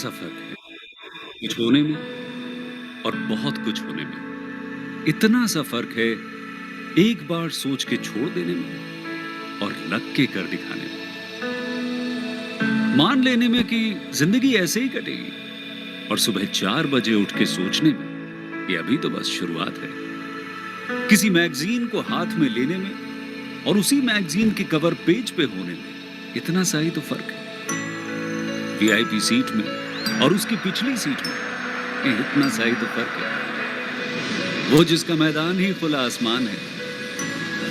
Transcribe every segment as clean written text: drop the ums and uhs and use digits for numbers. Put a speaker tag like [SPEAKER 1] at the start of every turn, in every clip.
[SPEAKER 1] सा फर्क है कुछ होने में और बहुत कुछ होने में। इतना सा फर्क है एक बार सोच के छोड़ देने में और लग के कर दिखाने में। मान लेने में कि जिंदगी ऐसे ही कटेगी और सुबह 4 बजे उठ के सोचने में कि अभी तो बस शुरुआत है। किसी मैगजीन को हाथ में लेने में और उसी मैगजीन के कवर पेज पे होने में इतना सा ही तो फर्क है। वीआईपी सीट में और उसकी पिछली सीट में इतना सा ही तो फर्क है। वो जिसका मैदान ही खुला आसमान है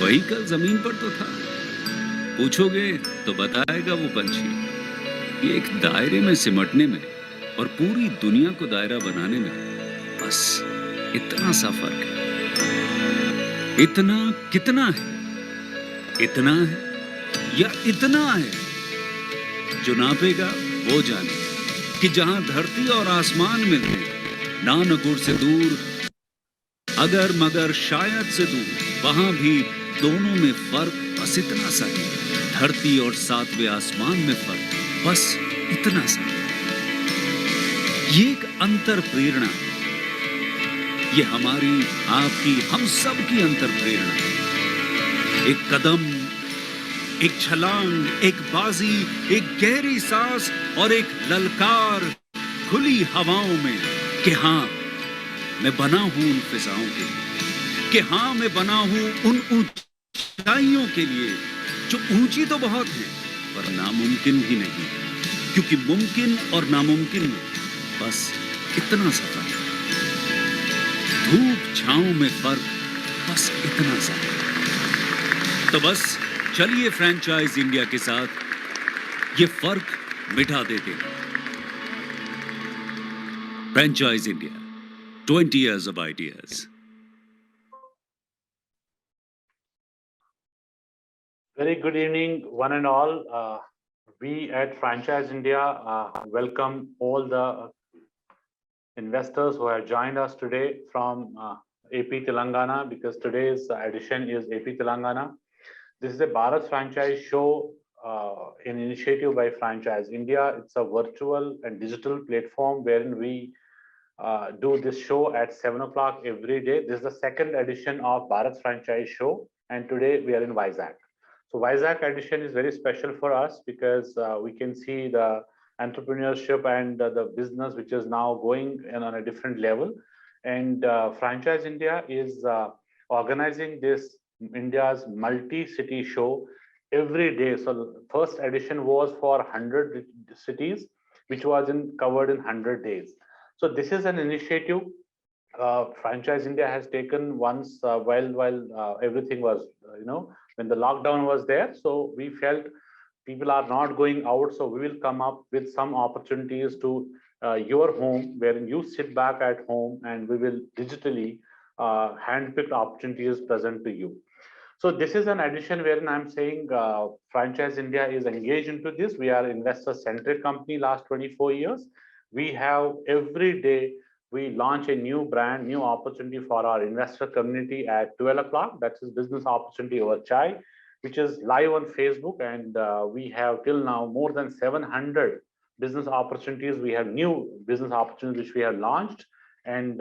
[SPEAKER 1] वही कल जमीन पर तो था। पूछोगे तो बताएगा वो पंछी ये एक दायरे में सिमटने में और पूरी दुनिया को दायरा बनाने में बस इतना सा फर्क है। इतना कितना है? इतना है या इतना है? जो नापेगा वो जाने कि जहां धरती और आसमान मिलते ना नकुर से दूर अगर मगर शायद से दूर वहां भी दोनों में फर्क बस इतना सा है। धरती और सातवें आसमान में फर्क बस इतना सा है। ये एक अंतर प्रेरणा है। ये हमारी आपकी हम सब की अंतर प्रेरणा है। एक कदम, एक छलांग, एक बाजी, एक गहरी सांस और एक ललकार खुली हवाओं में कि हाँ मैं बना हूं उन फिजाओं के लिए, कि हाँ मैं बना हूं उन ऊंचाइयों के लिए जो ऊंची तो बहुत है पर नामुमकिन ही नहीं, क्योंकि मुमकिन और नामुमकिन में बस इतना सा फर्क है। धूप छांव में फर्क बस इतना सा। तो बस चलिए फ्रैंचाइज इंडिया के साथ ये फर्क मिटा देते हैं। Franchise India 20 years of ideas.
[SPEAKER 2] Very good evening, one and all. We at Franchise India welcome all the investors who have joined us today from AP Telangana, because today's edition is AP Telangana. This is a Bharat Franchise Show, an initiative by Franchise India. It's a virtual and digital platform wherein we do this show at 7 o'clock every day. This is the second edition of Bharat Franchise Show, and today we are in Vizag. So Vizag edition is very special for us because we can see the entrepreneurship and the business which is now going on a different level. And Franchise India is organizing this India's multi-city show every day. So the first edition was for 100 cities, which was covered in 100 days. So this is an initiative Franchise India has taken once while everything was, when the lockdown was there. So we felt people are not going out, so we will come up with some opportunities to your home, wherein you sit back at home, and we will digitally handpicked opportunities present to you. So this is an addition wherein I'm saying Franchise India is engaged into this. We are investor-centric company last 24 years. We have every day we launch a new brand, new opportunity for our investor community at 12 o'clock. That is Business Opportunity Over Chai, which is live on Facebook. And we have till now more than 700 business opportunities. We have new business opportunities which we have launched. And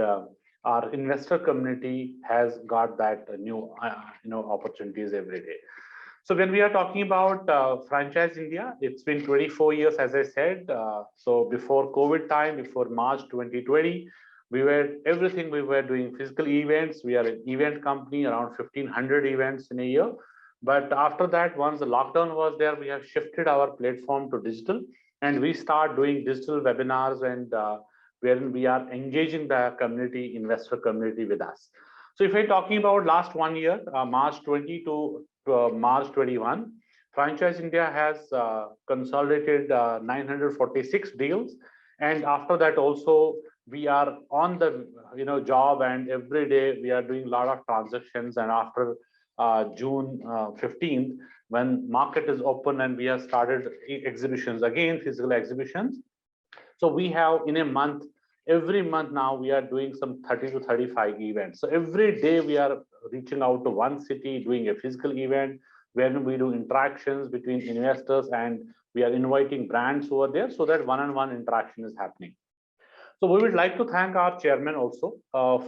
[SPEAKER 2] our investor community has got that new opportunities every day. So when we are talking about Franchise India, it's been 24 years, as I said. So before COVID time, before March 2020, we were doing physical events. We are an event company, around 1,500 events in a year. But after that, once the lockdown was there, we have shifted our platform to digital, and we start doing digital webinars, and wherein we are engaging the community, investor community with us. So if we're talking about last 1 year, March 20 to March 21, Franchise India has consolidated 946 deals. And after that also, we are on the job, and every day we are doing a lot of transactions. And after June 15th, when market is open and we have started exhibitions again, physical exhibitions. So we have in a month, every month now we are doing some 30 to 35 events. So every day we are reaching out to one city, doing a physical event. wherein we do interactions between investors and we are inviting brands over there so that one-on-one interaction is happening. So we would like to thank our chairman also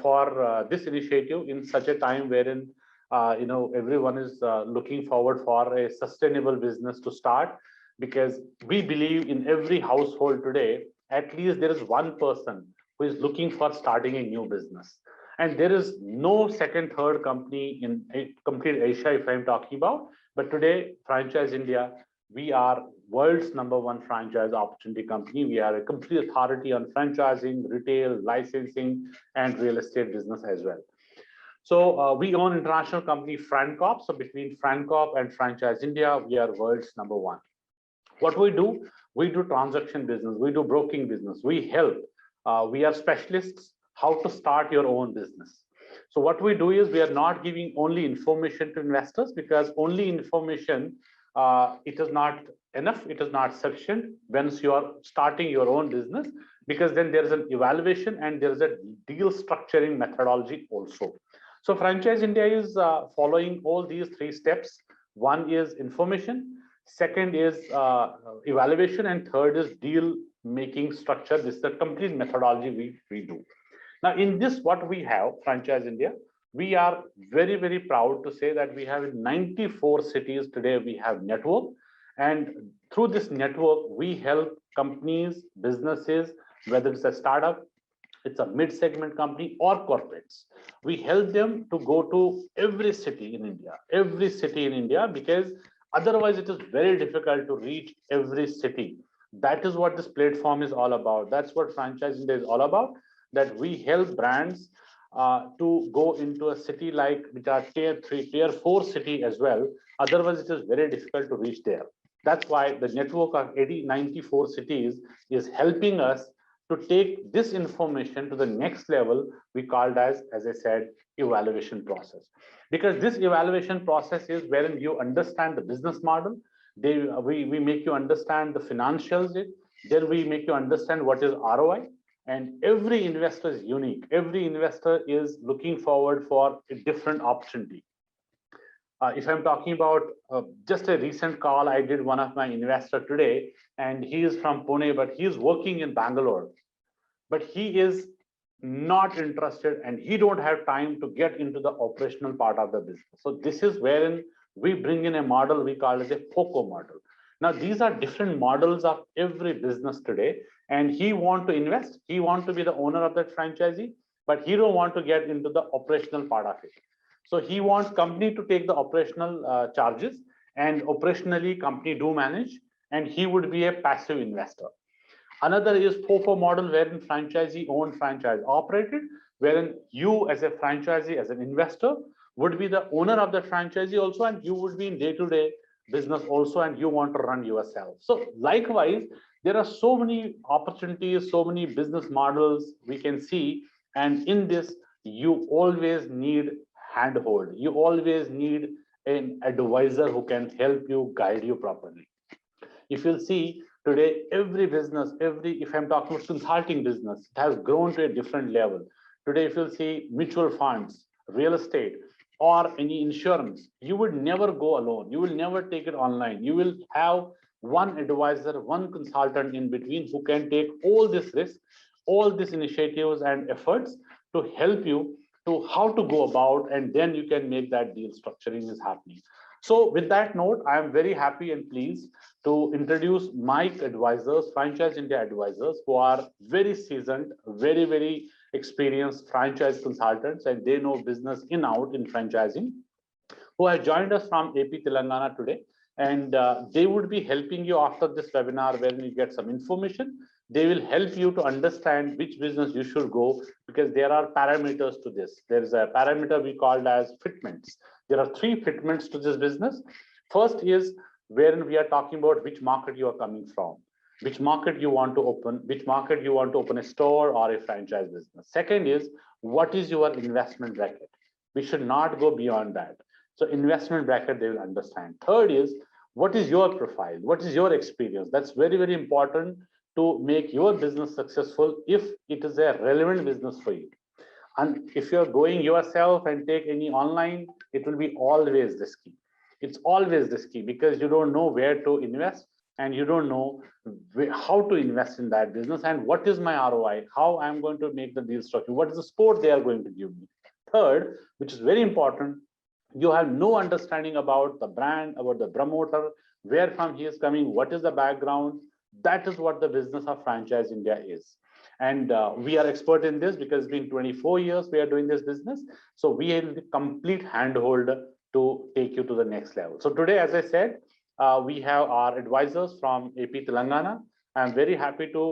[SPEAKER 2] for this initiative in such a time wherein everyone is looking forward for a sustainable business to start, because we believe in every household today at least there is one person who is looking for starting a new business, and there is no second, third company in complete Asia if I'm talking about. But today, Franchise India, we are world's #1 franchise opportunity company. We are a complete authority on franchising, retail, licensing, and real estate business as well. So we own international company FranCorp. So between FranCorp and Franchise India, we are world's #1. What we do transaction business, we do broking business, we help. We are specialists how to start your own business. So what we do is we are not giving only information to investors, because only information, it is not enough, it is not sufficient once you are starting your own business, because then there is an evaluation and there is a deal structuring methodology also. So Franchise India is following all these 3 steps. One is information, second is evaluation, and third is deal making structure. This is the complete methodology we do. Now in this, what we have, Franchise India, we are very, very proud to say that we have in 94 cities today, we have network. And through this network, we help companies, businesses, whether it's a startup, it's a mid-segment company or corporates. We help them to go to every city in India, because otherwise it is very difficult to reach every city. That is what this platform is all about. That's what Franchise India is all about, that we help brands to go into a city like which are tier 3, tier 4 city as well. Otherwise, it is very difficult to reach there. That's why the network of 94 cities is helping us to take this information to the next level. We called as I said, evaluation process. Because this evaluation process is wherein you understand the business model. We make you understand the financials. Then we make you understand what is ROI. And every investor is unique. Every investor is looking forward for a different opportunity. If I'm talking about just a recent call, I did one of my investor today, and he is from Pune, but he is working in Bangalore. But he is not interested and he don't have time to get into the operational part of the business. So this is wherein we bring in a model we call as a FOCO model. Now, these are different models of every business today, and he want to invest. He want to be the owner of that franchisee, but he don't want to get into the operational part of it. So he wants company to take the operational charges, and operationally company do manage, and he would be a passive investor. Another is FOFO model, wherein franchisee owned, franchise operated, wherein you as a franchisee, as an investor, would be the owner of the franchisee also, and you would be in day-to-day business also, and you want to run yourself. So likewise, there are so many opportunities, so many business models we can see, and in this, you always need handhold. You always need an advisor who can help you, guide you properly. If you'll see today, every business, if I'm talking about consulting business, it has grown to a different level. Today, if you'll see mutual funds, real estate, or any insurance, you would never go alone. You will never take it online. You will have one advisor, one consultant in between who can take all this risk, all these initiatives and efforts to help you to how to go about, and then you can make that deal structuring is happening. So with that note, I am very happy and pleased to introduce my advisors, Franchise India advisors, who are very seasoned, very, very experienced franchise consultants, and they know business in out in franchising, who have joined us from AP Telangana today. And they would be helping you after this webinar, where you get some information. They will help you to understand which business you should go, because there are parameters to this. There is a parameter we called as fitments. There are 3 fitments to this business. First is wherein we are talking about which market you are coming from, which market you want to open, which market you want to open a store or a franchise business. Second is what is your investment bracket. We should not go beyond that. So investment bracket, they will understand. Third is what is your profile, what is your experience. That's very, very important to make your business successful if it is a relevant business for you. And if you're going yourself and take any online, it will be always risky. It's always risky because you don't know where to invest and you don't know how to invest in that business and what is my ROI, how I'm going to make the deal structure, what is the support they are going to give me. Third, which is very important, you have no understanding about the brand, about the promoter, where from he is coming, what is the background. That is what the business of Franchise India is. And we are expert in this because it's been 24 years we are doing this business. So we have the complete handhold to take you to the next level. So today, as I said, we have our advisors from AP Telangana. I'm very happy to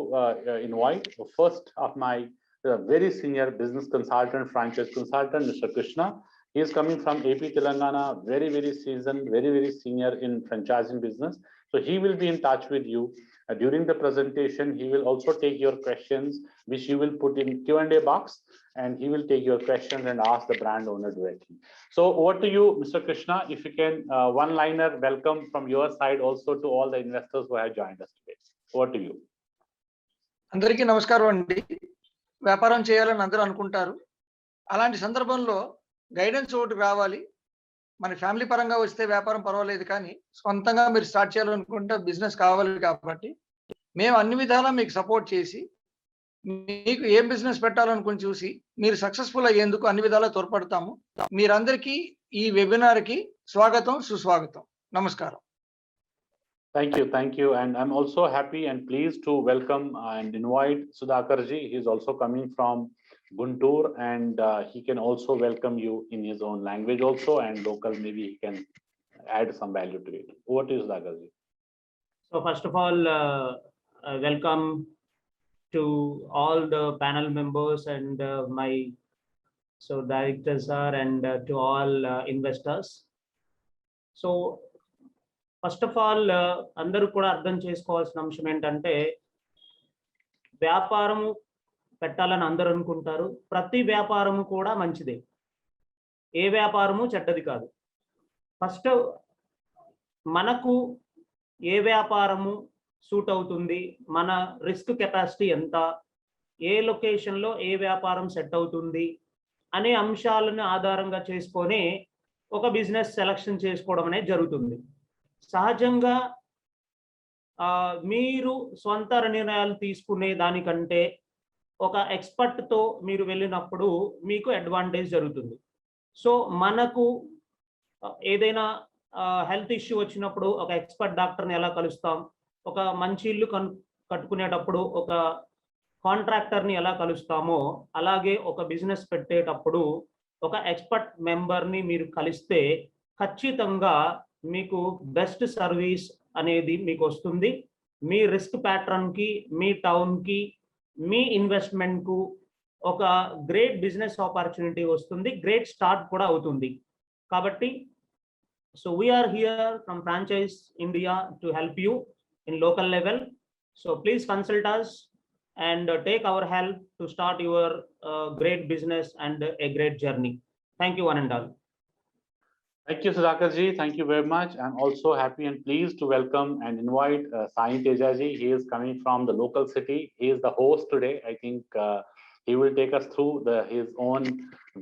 [SPEAKER 2] invite the first of my very senior business consultant, franchise consultant, Mr. Krishna. He is coming from AP Telangana, very, very seasoned, very, very senior in franchising business. So he will be in touch with you. During the presentation, he will also take your questions, which you will put in Q&A box, and he will take your questions and ask the brand owner directly. So over to you, Mr. Krishna, if you can, one-liner welcome from your side also to all the investors who have joined us today. Over to you.
[SPEAKER 3] అందరికీ నమస్కారం అండి. వ్యాపారం చేయాలని అందరూ అనుకుంటారు. అలాంటి సందర్భంలో guidance ఒకటి రావాలి. మన ఫ్యామిలీ పరంగా వస్తే వ్యాపారం పర్వాలేదు, కానీ సొంతంగా మీరు స్టార్ట్ చేయాలనుకుంటే బిజినెస్ కావాలి. కాబట్టి మేము అన్ని విధాలా మీకు సపోర్ట్ చేసి మీకు ఏం బిజినెస్ పెట్టాలనుకుని చూసి మీరు సక్సెస్ఫుల్ అయ్యేందుకు అన్ని విధాలా తోడ్పడతాము. మీరందరికీ ఈ వెబినార్ కి స్వాగతం, సుస్వాగతం. నమస్కారం.
[SPEAKER 2] Thank you. And I'm also happy and pleased to welcome and invite Sudhakarji. He's also coming from Guntur, and he can also welcome you in his own language also, and local, maybe he can add some value to it. Over to you, Sudhakarji.
[SPEAKER 4] So first of all, welcome to all the panel members and my directors are, and to all investors. So first of all అందరూ కూడా అర్థం చేసుకోవాల్సిన అంశం ఏంటంటే, వ్యాపారము పెట్టాలని అందరూ అనుకుంటారు. ప్రతి వ్యాపారము కూడా మంచిదే, ఏ వ్యాపారము చెడ్డది కాదు. ఫస్ట్ మనకు ఏ వ్యాపారము సూట్ అవుతుంది, మన రిస్క్ కెపాసిటీ ఎంత, ఏ లొకేషన్లో ఏ వ్యాపారం సెట్ అవుతుంది అనే అంశాలను ఆధారంగా చేసుకొని ఒక బిజినెస్ సెలక్షన్ చేసుకోవడం అనేది జరుగుతుంది. సహజంగా మీరు స్వంత నిర్ణయాలు తీసుకునే దానికంటే ఒక ఎక్స్పర్ట్తో మీరు వెళ్ళినప్పుడు మీకు అడ్వాంటేజ్ జరుగుతుంది. సో మనకు ఏదైనా హెల్త్ ఇష్యూ వచ్చినప్పుడు ఒక ఎక్స్పర్ట్ డాక్టర్ని ఎలా కలుస్తాం, ఒక మంచి ఇల్లు కట్టుకునేటప్పుడు ఒక కాంట్రాక్టర్ని ఎలా కలుస్తామో, అలాగే ఒక బిజినెస్ పెట్టేటప్పుడు ఒక ఎక్స్పర్ట్ మెంబర్ని మీరు కలిస్తే ఖచ్చితంగా మీకు బెస్ట్ సర్వీస్ అనేది మీకు వస్తుంది. మీ రిస్క్ ప్యాటర్న్కి, మీ టౌన్కి, మీ ఇన్వెస్ట్మెంట్కు ఒక గ్రేట్ బిజినెస్ ఆపర్చునిటీ వస్తుంది, గ్రేట్ స్టార్ట్ కూడా అవుతుంది. కాబట్టి so we're here from franchise India to help you in local level. So please consult us and take our help to start your great business and a great journey. Thank you, one and all.
[SPEAKER 2] Thank you, Sudhakarji. Thank you very much. I'm also happy and pleased to welcome and invite Sai Tejaji. He is coming from the local city. He is the host today. I think he will take us through his own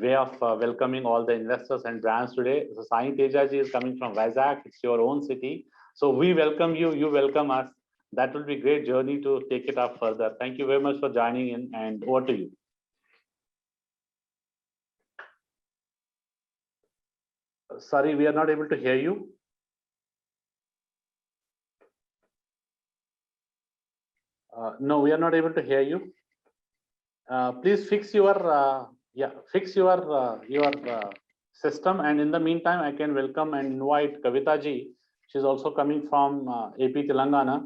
[SPEAKER 2] way of welcoming all the investors and brands today. So Sai Tejaji is coming from Vizag. It's your own city. So we welcome you. You welcome us. That will be a great journey to take it up further. Thank you very much for joining in, and over to you. Sorry, we are not able to hear you. No, we are not able to hear you. Please fix your system, and in the meantime, I can welcome and invite Kavita ji. She's also coming from AP Telangana,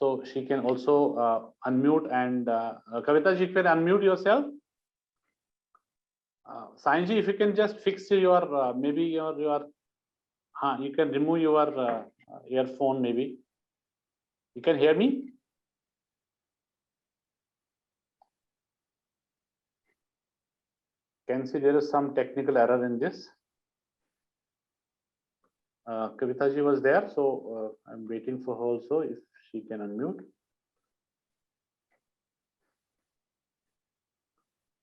[SPEAKER 2] so she can also unmute, and Kavita ji, can unmute yourself. Sanji, if you can just fix your maybe your you can remove your earphone, maybe. You can hear me? Can see there is some technical error in this. Kavita ji was there, so I'm waiting for her also, if she can unmute.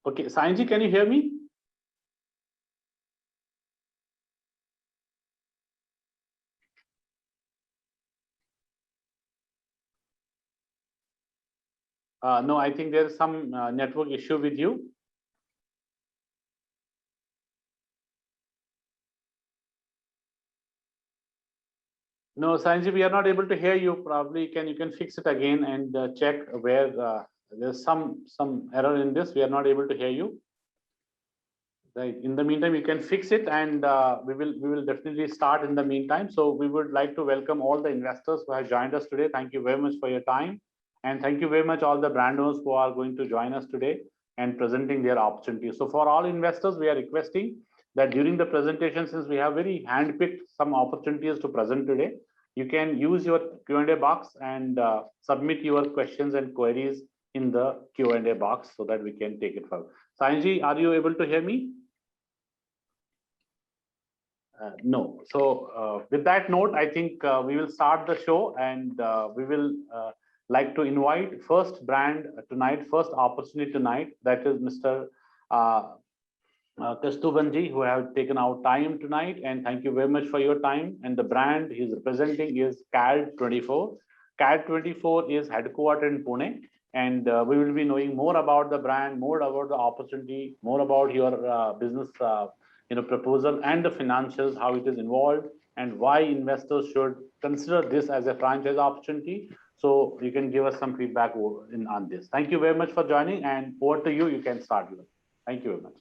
[SPEAKER 2] Okay, Sanji, can you hear me? No, I think there is some network issue with you. No, Sanji, we are not able to hear you. Probably you can fix it again and check where there's some error in this. We are not able to hear you. Right. In the meantime, you can fix it, and we will definitely start in the meantime. So we would like to welcome all the investors who have joined us today. Thank you very much for your time, and thank you very much all the brand owners who are going to join us today and presenting their opportunities. So for all investors, we are requesting that during the presentation, since we have very handpicked some opportunities to present today, you can use your Q&A box and submit your questions and queries in the Q&A box so that we can take it further. Sanji, are you able to hear me? No. So with that note, I think we will start the show, and we will like to invite first brand tonight, first opportunity tonight, that is Mr. Kaustubhanji, who have taken out time tonight, and thank you very much for your time. And the brand he's representing is CAD24. CAD24 is headquartered in Pune, and we will be knowing more about the brand, more about the opportunity, more about your business proposal and the financials, how it is involved, and why investors should consider this as a franchise opportunity. So you can give us some feedback on this. Thank you very much for joining, and over to you. You can start. Thank you very much.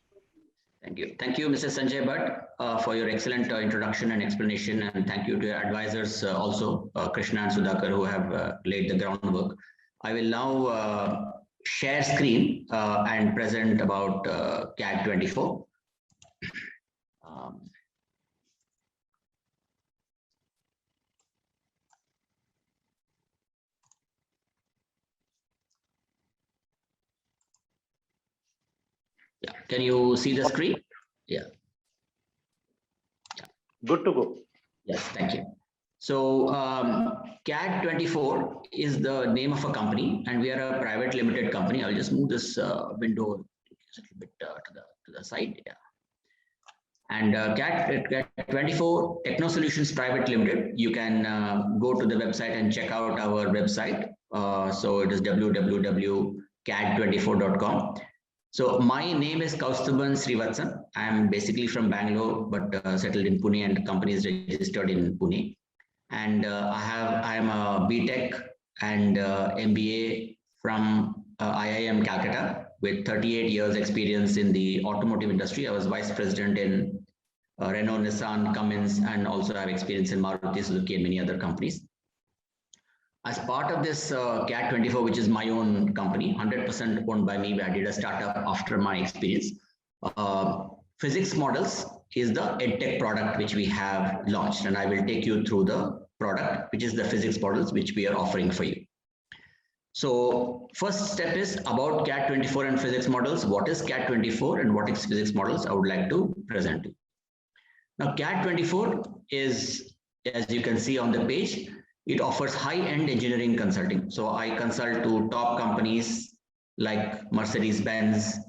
[SPEAKER 5] Thank you. Thank you, Mr. Sanjay Bhatt, for your excellent introduction and explanation. And thank you to your advisors also, Krishna and Sudhakar, who have laid the groundwork. I will now share screen and present about CAD24. Yeah, can you see the screen? Yeah.
[SPEAKER 2] Good to go.
[SPEAKER 5] Yes, thank you. So CAD24 is the name of a company, and we are a private limited company. I'll just move this window a little bit to the side. Yeah. And CAD24 Techno Solutions Private Limited. You can go to the website and check out our website. So it is www.cad24.com. So my name is Kaustubhan Srivatsan. I'm basically from Bangalore, but settled in Pune, and the company is registered in Pune. And I am a BTech and MBA from IIM Calcutta with 38 years experience in the automotive industry. I was vice president in Renault, Nissan, Cummins, and also have experience in Maruti Suzuki and many other companies. As part of this CAD24, which is my own company, 100% owned by me, I did a startup after my experience. Physics Models is the EdTech product which we have launched, and I will take you through the product, which is the Physics Models, which we are offering for you. So first step is about CAD24 and Physics Models. What is CAD24 and what is Physics Models? I would like to present to you. Now, CAD24 is, as you can see on the page, it offers high-end engineering consulting. So I consult to top companies like Mercedes-Benz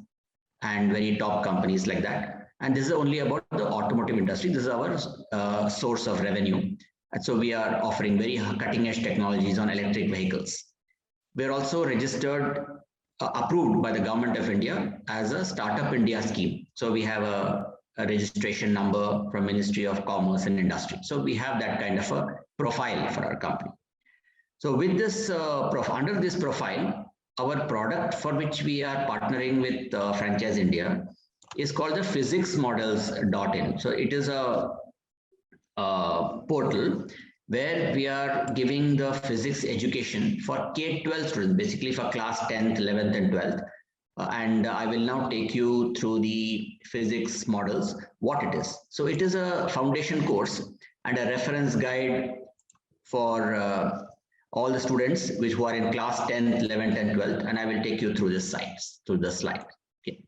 [SPEAKER 5] and very top companies like that. And this is only about the automotive industry. This is our source of revenue. And so we are offering very cutting-edge technologies on electric vehicles. We're also registered, approved by the Government of India as a Startup India scheme. So we have a registration number from Ministry of Commerce and Industry. So we have that kind of a profile for our company. So with this, under this profile, our product for which we are partnering with Franchise India is called the physicsmodels.in. So it is a portal where we are giving the physics education for K-12 students, basically for class 10th, 11th, and 12th. And I will now take you through the physics models, what it is. So it is a foundation course and a reference guide for all the students who are in class 10th, 11th, and 12th. And I will take you through the slide. Okay.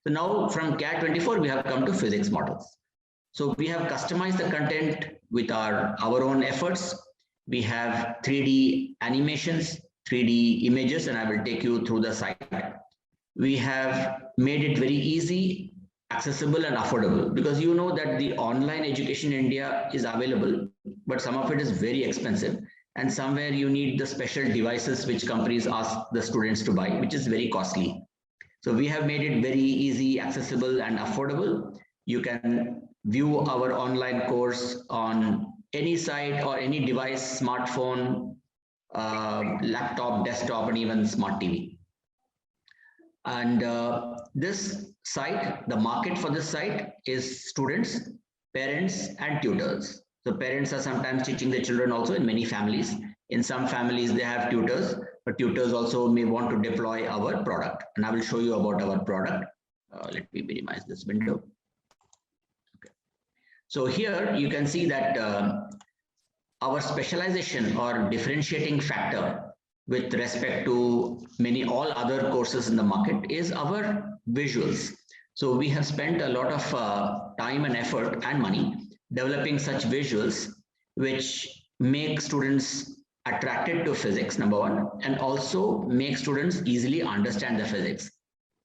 [SPEAKER 5] So now from CAD24, we have come to physics models. So we have customized the content with our own efforts. We have 3D animations, 3D images, and I will take you through the site. We have made it very easy, accessible, and affordable, because you know that the online education in India is available, but some of it is very expensive. and somewhere you need the special devices which companies ask the students to buy, which is very costly. So we have made it very easy, accessible, and affordable. You can view our online course on any site or any device, smartphone, laptop, desktop, and even smart TV. And this site, the market for this site is students, parents, and tutors. So parents are sometimes teaching their children also in many families. In some families, they have tutors, but tutors also may want to deploy our product. And I will show you about our product. Let me minimize this window. Okay. So here you can see that our specialization or differentiating factor with respect to all other courses in the market is our visuals. So we have spent a lot of time and effort and money developing such visuals which make students attracted to physics, number one, and also make students easily understand the physics.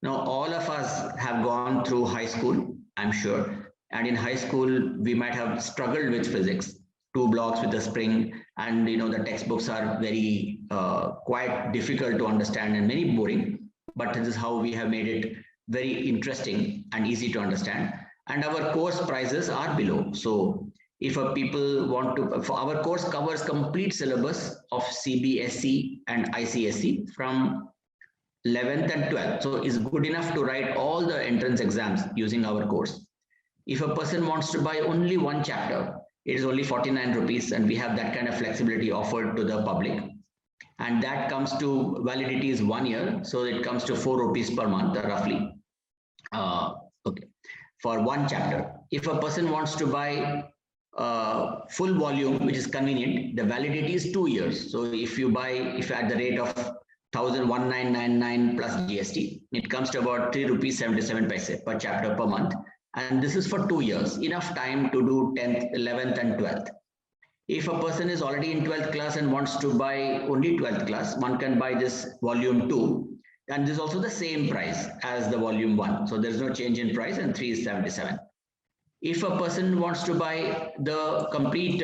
[SPEAKER 5] Now, all of us have gone through high school, I'm sure, and in high school, we might have struggled with physics, 2 blocks with a spring, and the textbooks are very quite difficult to understand and very boring, but this is how we have made it very interesting and easy to understand. And our course prices are below. So if people want to, our course covers complete syllabus of CBSE and ICSE from 11th and 12th. So it's good enough to write all the entrance exams using our course. If a person wants to buy only one chapter, it is only 49 rupees, and we have that kind of flexibility offered to the public. And that comes to validity is 1 year. So it comes to 4 rupees per month, roughly. Okay, for one chapter. If a person wants to buy full volume, which is convenient, the validity is 2 years. So if you at the rate of 1,1999 plus GST, it comes to about 3.77 rupees per chapter per month. And this is for 2 years, enough time to do 10th, 11th, and 12th. If a person is already in 12th class and wants to buy only 12th class, one can buy this volume 2. And this is also the same price as the volume 1. So there's no change in price, and 3 is 77. If a person wants to buy the complete,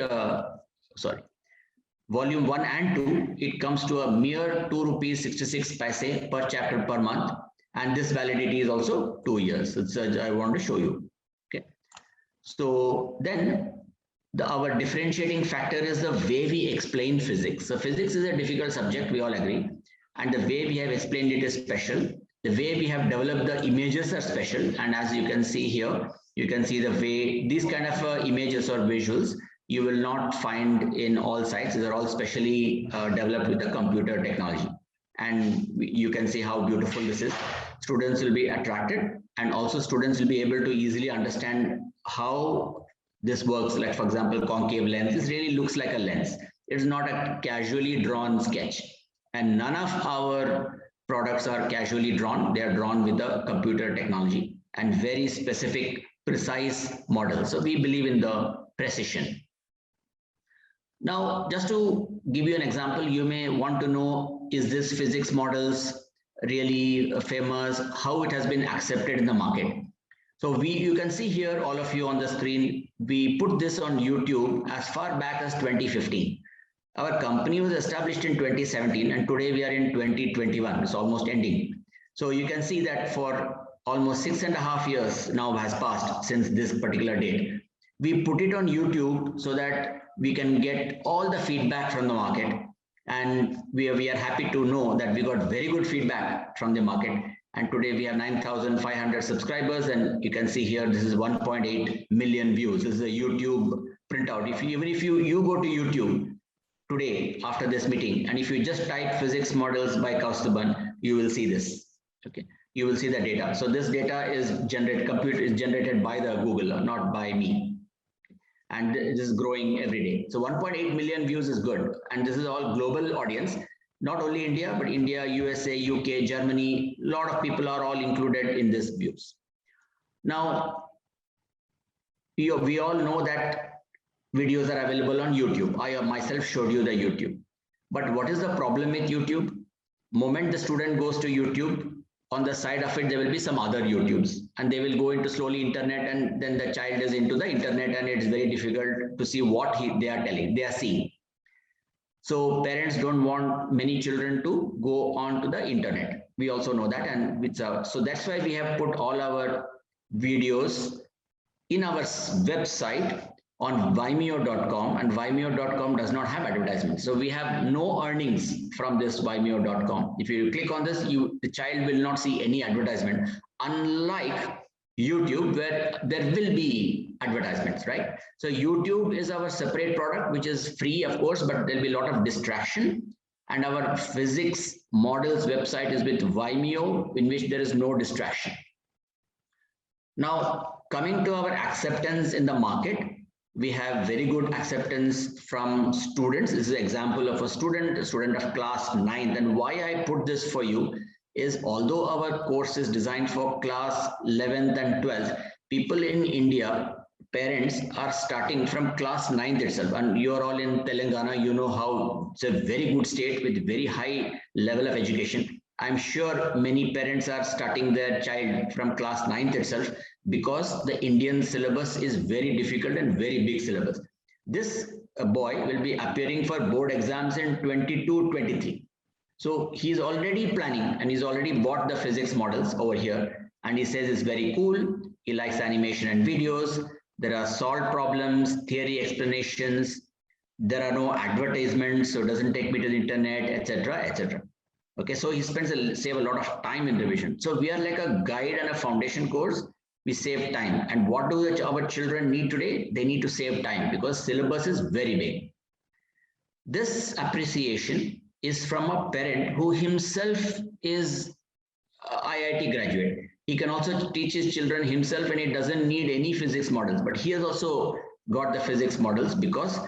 [SPEAKER 5] volume 1 and 2, it comes to a mere 2.66 rupees per chapter per month. And this validity is also 2 years. I want to show you. Okay. So then our differentiating factor is the way we explain physics. So physics is a difficult subject, we all agree. And the way we have explained it is special. The way we have developed the images are special. And as you can see here, you can see the way these kind of images or visuals you will not find in all sites. These are all specially developed with the computer technology. And you can see how beautiful this is. Students will be attracted, and also students will be able to easily understand how this works. Like, for example, concave lens, this really looks like a lens. It's not a casually drawn sketch. And none of our products are casually drawn. They are drawn with the computer technology and very specific, precise models. So we believe in the precision. Now, just to give you an example, you may want to know, is this physics models really famous? How it has been accepted in the market? So you can see here, all of you on the screen, we put this on YouTube as far back as 2015. Our company was established in 2017, and today we are in 2021. It's almost ending. So you can see that for almost 6.5 years now has passed since this particular date. We put it on YouTube so that we can get all the feedback from the market. And we are happy to know that we got very good feedback from the market. And today we have 9,500 subscribers. And you can see here, this is 1.8 million views. This is a YouTube printout. Even if you go to YouTube today after this meeting, and if you just type physics models by Kaustuban, you will see this. Okay, you will see the data. So this data is generated by the Google, not by me. And it is growing every day. So 1.8 million views is good. And this is all global audience, not only India, but India, USA, UK, Germany, a lot of people are all included in this views. Now, we all know that videos are available on YouTube. I myself showed you the YouTube. But what is the problem with YouTube? Moment the student goes to YouTube, on the side of it, there will be some other YouTubes, and they will go into slowly internet, and then the child is into the internet, and it's very difficult to see what they are seeing. So parents don't want many children to go on to the internet. We also know that, and so that's why we have put all our videos in our website on Vimeo.com, and Vimeo.com does not have advertisements. So we have no earnings from this Vimeo.com. If you click on this, the child will not see any advertisement, unlike YouTube, where there will be advertisements, right? So YouTube is our separate product, which is free, of course, but there'll be a lot of distraction. And our physics models website is with Vimeo, in which there is no distraction. Now, coming to our acceptance in the market, we have very good acceptance from students. This is an example of a student of class 9th. And why I put this for you is, although our course is designed for class 11th and 12th, people in India, parents are starting from class 9th itself. And you're all in Telangana, you know how it's a very good state with very high level of education. I'm sure many parents are starting their child from class 9th itself, because the Indian syllabus is very difficult and very big syllabus. This boy will be appearing for board exams in 22-23. So he's already planning, and he's already bought the physics models over here. And he says it's very cool. He likes animation and videos. There are solved problems, theory explanations. There are no advertisements, so it doesn't take me to the internet, etc., etc. Okay, so he save a lot of time in revision. So we are like a guide and a foundation course. We save time. And what do our children need today? They need to save time, because syllabus is very big. This appreciation is from a parent who himself is IIT graduate. He can also teach his children himself, and he doesn't need any physics models. But he has also got the physics models, because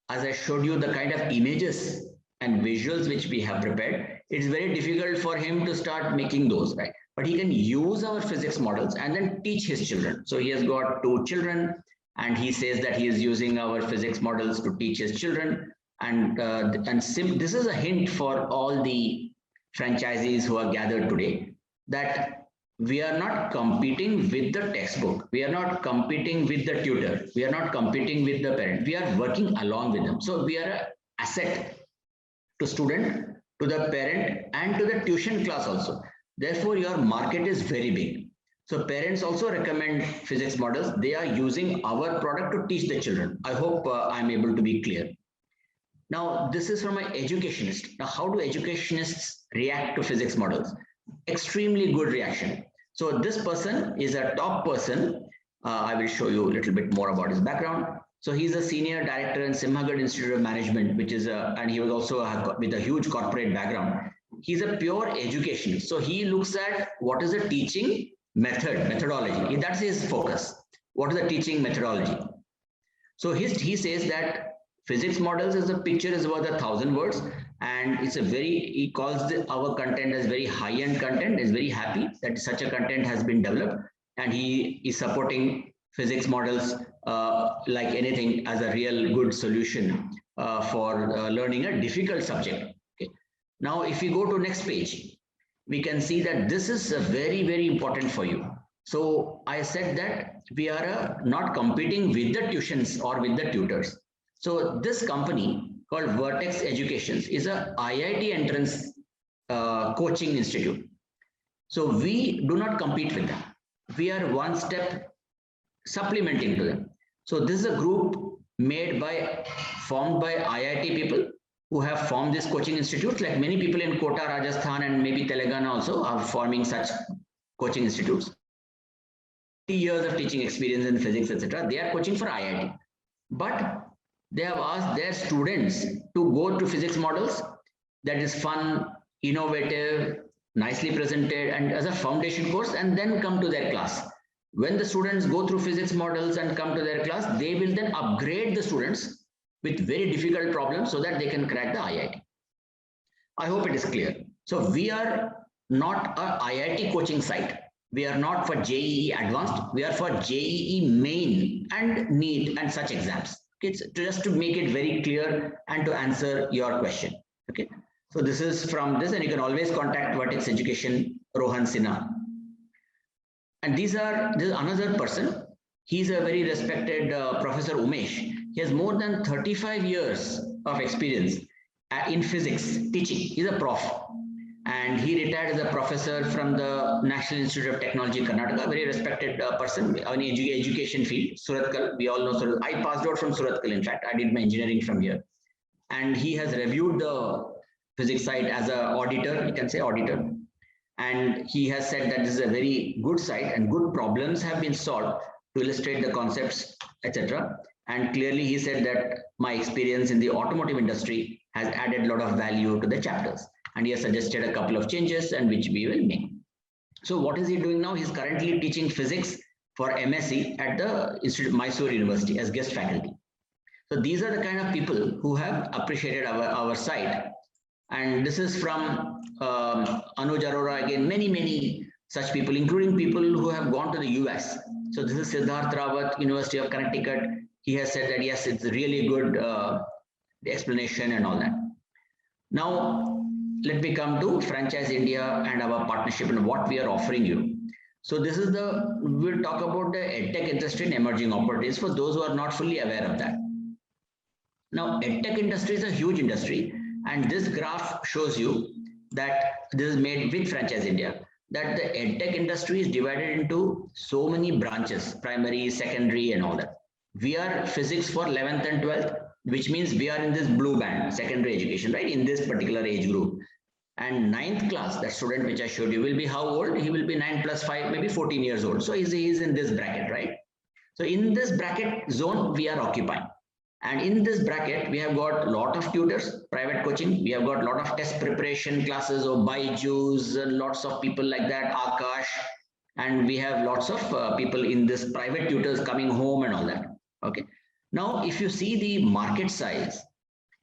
[SPEAKER 5] as I showed you the kind of images and visuals which we have prepared, it's very difficult for him to start making those, right? But he can use our physics models and then teach his children. So he has got 2 children, and he says that he is using our physics models to teach his children. And this is a hint for all the franchisees who are gathered today, that we are not competing with the textbook. We are not competing with the tutor. We are not competing with the parent. We are working along with them. So we are an asset to student, to the parent, and to the tuition class also. Therefore, your market is very big. So parents also recommend physics models. They are using our product to teach the children. I hope I'm able to be clear. Now, this is from an educationist. Now, how do educationists react to physics models? Extremely good reaction. So this person is a top person. I will show you a little bit more about his background. So he's a senior director in Simhagad Institute of Management, which is and he was also with a huge corporate background. He's a pure educationist. So he looks at what is the teaching methodology. That's his focus. What is the teaching methodology? So he says that physics models is a picture is worth 1,000 words, and it's a he calls our content as very high-end content. Is very happy that such a content has been developed, and he is supporting physics models like anything as a real good solution for learning a difficult subject. Okay. Now, if we go to next page, we can see that this is very, very important for you. So I said that we are not competing with the tuitions or with the tutors. So this company called Vertex Educations is a IIT entrance coaching institute. So we do not compete with them. We are one step supplementing to them. So this is a group formed by IIT people who have formed this coaching institutes. Like many people in Kota, Rajasthan, and maybe Telangana also are forming such coaching institutes. 30 years of teaching experience in physics, etc. They are coaching for IIT. But they have asked their students to go to physics models that is fun, innovative, nicely presented, and as a foundation course, and then come to their class. When the students go through physics models and come to their class, they will then upgrade the students with very difficult problems so that they can crack the IIT. I hope it is clear. So we are not a IIT coaching site. We are not for JEE Advanced. We are for JEE Main and NEET and such exams. It's just to make it very clear and to answer your question. Okay. So this is from this, and you can always contact Vertex Education, Rohan Sinha. And this is another person. He's a very respected Professor Umesh. He has more than 35 years of experience in physics, teaching. He's a prof. And he retired as a professor from the National Institute of Technology, Karnataka, very respected person in education field, Surathkal. We all know Surathkal. I passed out from Surathkal, in fact. I did my engineering from here. And he has reviewed the physics site as an auditor, you can say auditor. And he has said that this is a very good site and good problems have been solved to illustrate the concepts, etc. And clearly he said that my experience in the automotive industry has added a lot of value to the chapters. And he has suggested a couple of changes and which we will make. So what is he doing now? He's currently teaching physics for MSc at the Institute of Mysore University as guest faculty. So these are the kind of people who have appreciated our site. And this is from Anuj Arora, again, many such people, including people who have gone to the US. So this is Siddharth Rawat, University of Connecticut. He has said that, yes, it's really good explanation and all that. Now, let me come to Franchise India and our partnership and what we are offering you. So this is we'll talk about the EdTech industry and emerging opportunities for those who are not fully aware of that. Now, EdTech industry is a huge industry, and this graph shows you that this is made with Franchise India, that the EdTech industry is divided into so many branches, primary, secondary, and all that. We are physics for 11th and 12th, which means we are in this blue band, secondary education, right, in this particular age group. And 9th class, that student which I showed you will be how old? He will be 9 plus 5, maybe 14 years old. So he's in this bracket, right? So in this bracket zone, we are occupying. And in this bracket, we have got a lot of tutors, private coaching. We have got a lot of test preparation classes of Byju's, lots of people like that, Akash. And we have lots of people in this private tutors coming home and all that. Okay. Now, if you see the market size,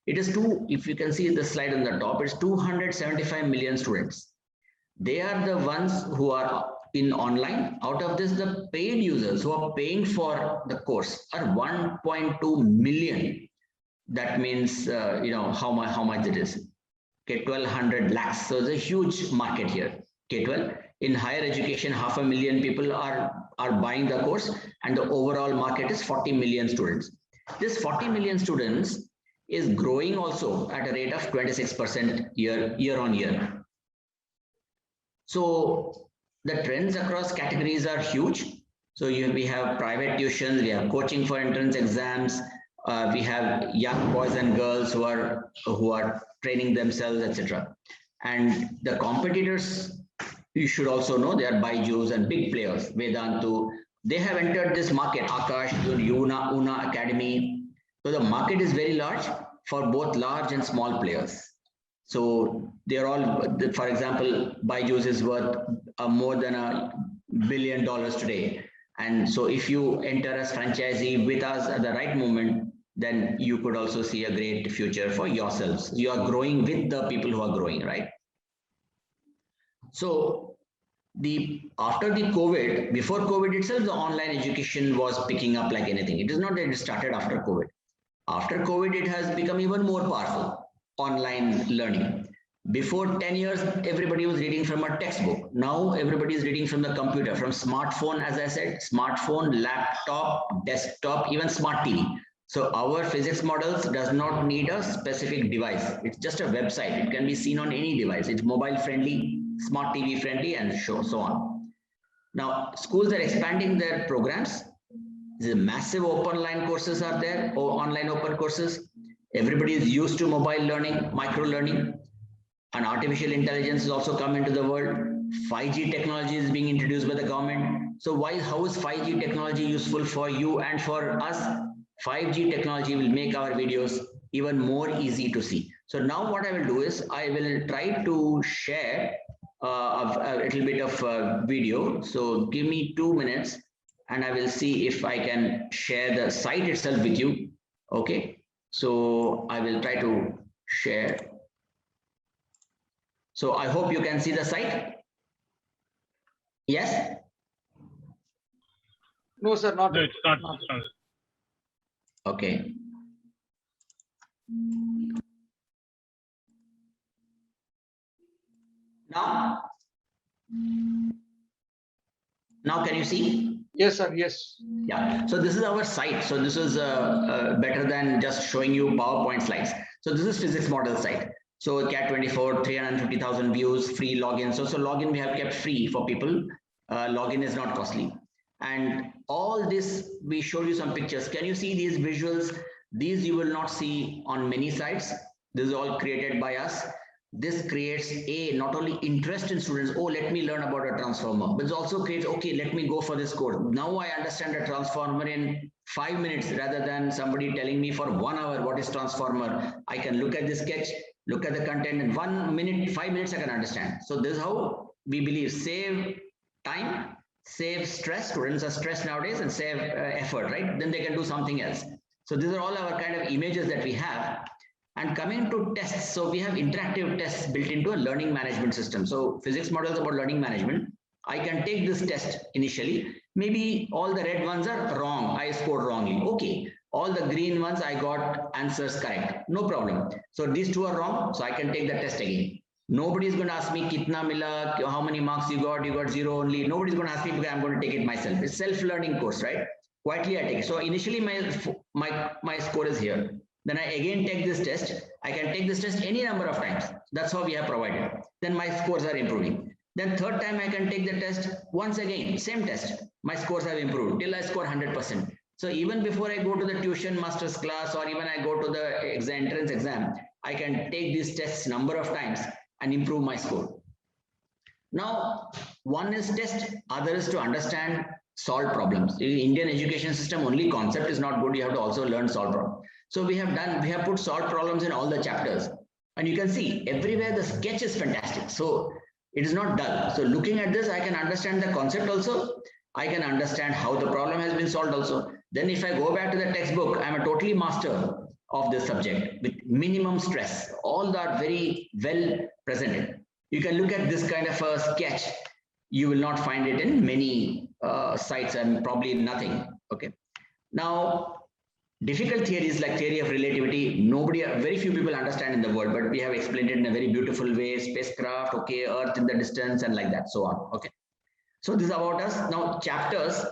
[SPEAKER 5] it is if you can see the slide on the top, it's 275 million students. They are the ones who are in online. Out of this, the paid users who are paying for the course are 1.2 million. That means, how much it is. Okay, 1,200 lakhs. So it's a huge market here. K-12. In higher education, 500,000 people are buying the course, and the overall market is 40 million students. This 40 million students is growing also at a rate of 26% year on year. So the trends across categories are huge. So we have private tuitions, we have coaching for entrance exams, we have young boys and girls who are training themselves, etc. And the competitors, you should also know, they are Byju's and big players, Vedantu. They have entered this market, Akash, Una Academy. So the market is very large for both large and small players. So they're all, for example, Byju's is worth more than $1 billion today. And so if you enter as franchisee with us at the right moment, then you could also see a great future for yourselves. You are growing with the people who are growing, right? So after the COVID, before COVID itself, the online education was picking up like anything. It is not that it started after COVID. After COVID, it has become even more powerful, online learning. Before 10 years, everybody was reading from a textbook. Now everybody is reading from the computer, from smartphone, as I said, smartphone, laptop, desktop, even smart TV. So our physics models does not need a specific device. It's just a website. It can be seen on any device. It's mobile friendly, smart TV friendly, and so on. Now, schools are expanding their programs. The massive open line courses are there, or online open courses. Everybody is used to mobile learning, micro learning, and artificial intelligence has also come into the world. 5G technology is being introduced by the government. So how is 5G technology useful for you and for us? 5G technology will make our videos even more easy to see. So now what I will do is I will try to share a little bit of video. So give me 2 minutes and I will see if I can share the site itself with you. Okay. So I will try to share. So I hope you can see the site. Yes?
[SPEAKER 3] No, sir, not.
[SPEAKER 6] No, it's not.
[SPEAKER 5] Okay. Now can you see?
[SPEAKER 3] Yes, sir. Yes.
[SPEAKER 5] Yeah. So this is our site. So this is better than just showing you PowerPoint slides. So this is physics model site. So Cat24, 350,000 views, free login. So login we have kept free for people. Login is not costly. And all this, we show you some pictures. Can you see these visuals? These you will not see on many sites. This is all created by us. This creates not only interest in students, oh, let me learn about a transformer, but it also creates, okay, let me go for this course. Now I understand a transformer in 5 minutes rather than somebody telling me for 1 hour what is transformer. I can look at the sketch, look at the content in 1 minute, 5 minutes, I can understand. So this is how we believe save time, save stress. Students are stressed nowadays, and save effort, right? Then they can do something else. So these are all our kind of images that we have. And coming to tests, so we have interactive tests built into a learning management system. So physics models about learning management. I can take this test initially. Maybe all the red ones are wrong. I scored wrongly. Okay. All the green ones, I got answers correct. No problem. So these two are wrong. So I can take the test again. Nobody is going to ask me kitna mila, how many marks you got 0 only. Nobody's going to ask me because I'm going to take it myself. It's self-learning course, right? Quietly I take it. So initially my score is here. Then I again take this test. I can take this test any number of times. That's how we have provided. Then my scores are improving. Then third time I can take the test once again, same test. My scores have improved till I score 100%. So even before I go to the tuition master's class, or even I go to the entrance exam, I can take these tests number of times and improve my score. Now, one is test, other is to understand, solve problems. In Indian education system, only concept is not good. You have to also learn solve problems. So we have put solve problems in all the chapters, and you can see everywhere the sketch is fantastic. So it is not dull. So looking at this, I can understand the concept also. I can understand how the problem has been solved also. Then if I go back to the textbook, I'm a totally master of this subject with minimum stress. All that very well presented. You can look at this kind of a sketch. You will not find it in many sites, and probably nothing. Okay. Now, difficult theories like theory of relativity, very few people understand in the world, but we have explained it in a very beautiful way. Spacecraft, okay, Earth in the distance, and like that, so on. Okay. So this is about us. Now, chapters.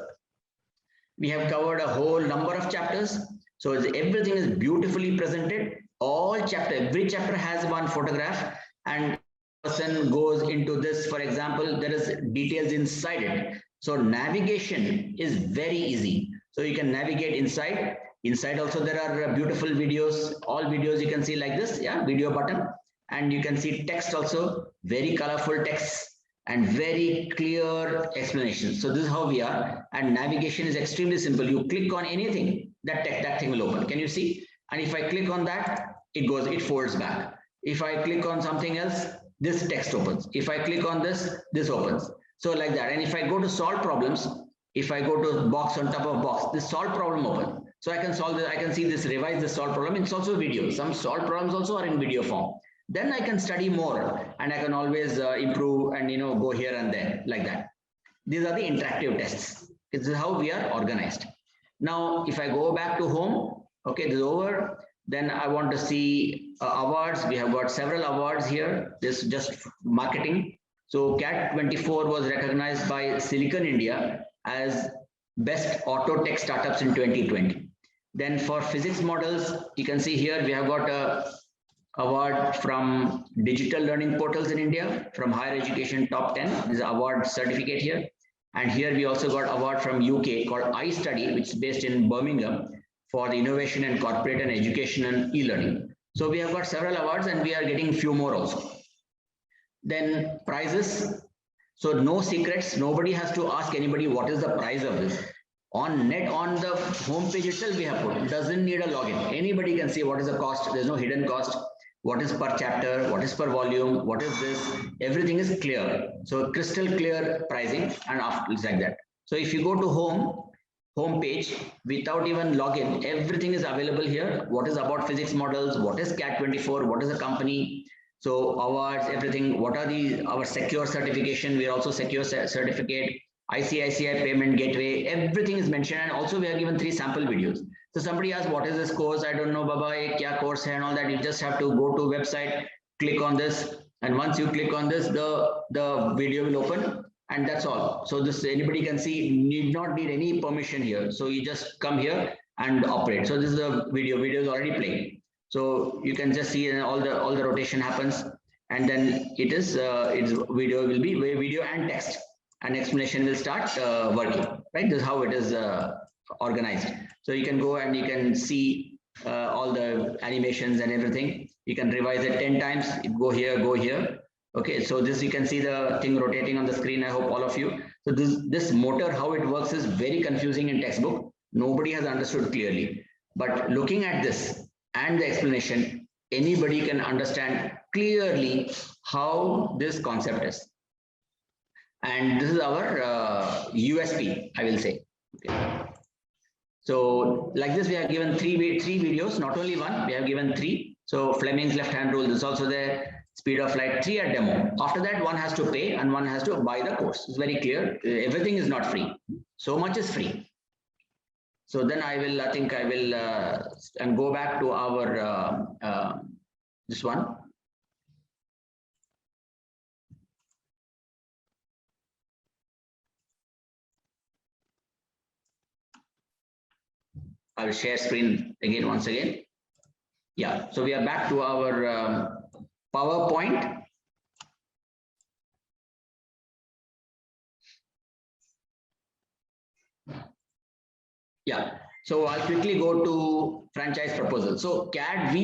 [SPEAKER 5] We have covered a whole number of chapters. So everything is beautifully presented. Every chapter has one photograph, and person goes into this. For example, there is details inside it. So navigation is very easy. So you can navigate inside. Inside also there are beautiful videos. All videos you can see like this, yeah, video button. And you can see text also, very colorful text and very clear explanations. So this is how we are. And navigation is extremely simple. You click on anything, that thing will open. Can you see? And if I click on that, it folds back. If I click on something else, this text opens. If I click on this opens. So like that. And if I go to solve problems, if I go to box on top of box, this solve problem open. So I can solve this, I can see this, revise the solve problem. It's also video. Some solve problems also are in video form. Then I can study more, and I can always improve and go here and there like that. These are the interactive tests. This is how we are organized. Now, if I go back to home, okay, this is over. Then I want to see awards. We have got several awards here. This is just marketing. So Cat24 was recognized by Silicon India as best auto tech startups in 2020. Then for physics models, you can see here we have got a award from Digital Learning Portals in India, from Higher Education Top 10. This is award certificate here. And here we also got award from UK called iStudy, which is based in Birmingham, for the innovation and corporate and educational e-learning. So we have got several awards, and we are getting few more also. Then prizes. So no secrets. Nobody has to ask anybody what is the price of this. On the homepage itself we have put. It doesn't need a login. Anybody can see what is the cost. There's no hidden cost. What is per chapter? What is per volume? What is this? Everything is clear. So crystal clear pricing, and after it's like that. So if you go to home page without even login, everything is available here. What is about physics models? What is Cat24? What is the company? So awards, everything. What are our secure certification? We are also secure certificate. ICICI payment gateway, everything is mentioned, and also we are given 3 sample videos. So somebody asks, what is this course? I don't know, Baba, kya course hai, and all that. You just have to go to website, click on this, and once you click on this, the video will open, and that's all. So this anybody can see, need any permission here. So you just come here and operate. So this is the video is already playing. So you can just see all the rotation happens, and then it's video will be video and text, and explanation will start working. Right, this is how it is organized. So you can go and you can see all the animations and everything. You can revise it 10 times. Go here, go here. Okay, so this you can see the thing rotating on the screen. I hope all of you. So this motor, how it works is very confusing in textbook. Nobody has understood clearly. But looking at this and the explanation, anybody can understand clearly how this concept is. And this is our USP, I will say. Okay. So like this, we have given three videos, not only one, we have given 3. So Fleming's left-hand rule is also there. Speed of light 3 at demo. After that, one has to pay and one has to buy the course. It's very clear. Everything is not free. So much is free. So then I think I will and go back to our this one. I will share screen again once again. Yeah, so we are back to our PowerPoint. Yeah, so I'll quickly go to franchise proposal. So CAD,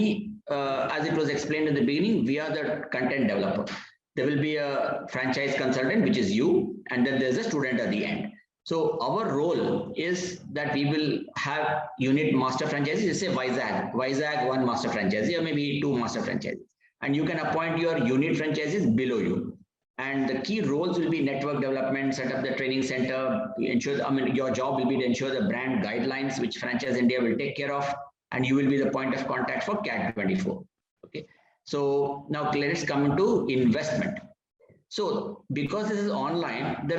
[SPEAKER 5] as it was explained in the beginning, we are the content developer. There will be a franchise consultant, which is you, and then there's a student at the end. So our role is that we will have unit master franchises. Let's say Vizag 1 master franchisee, or maybe 2 master franchises, and you can appoint your unit franchises below you. And the key roles will be network development, set up the training center, ensure, your job will be to ensure the brand guidelines, which Franchise India will take care of, and you will be the point of contact for CAD 24. Okay. So now let's come to investment. So because this is online,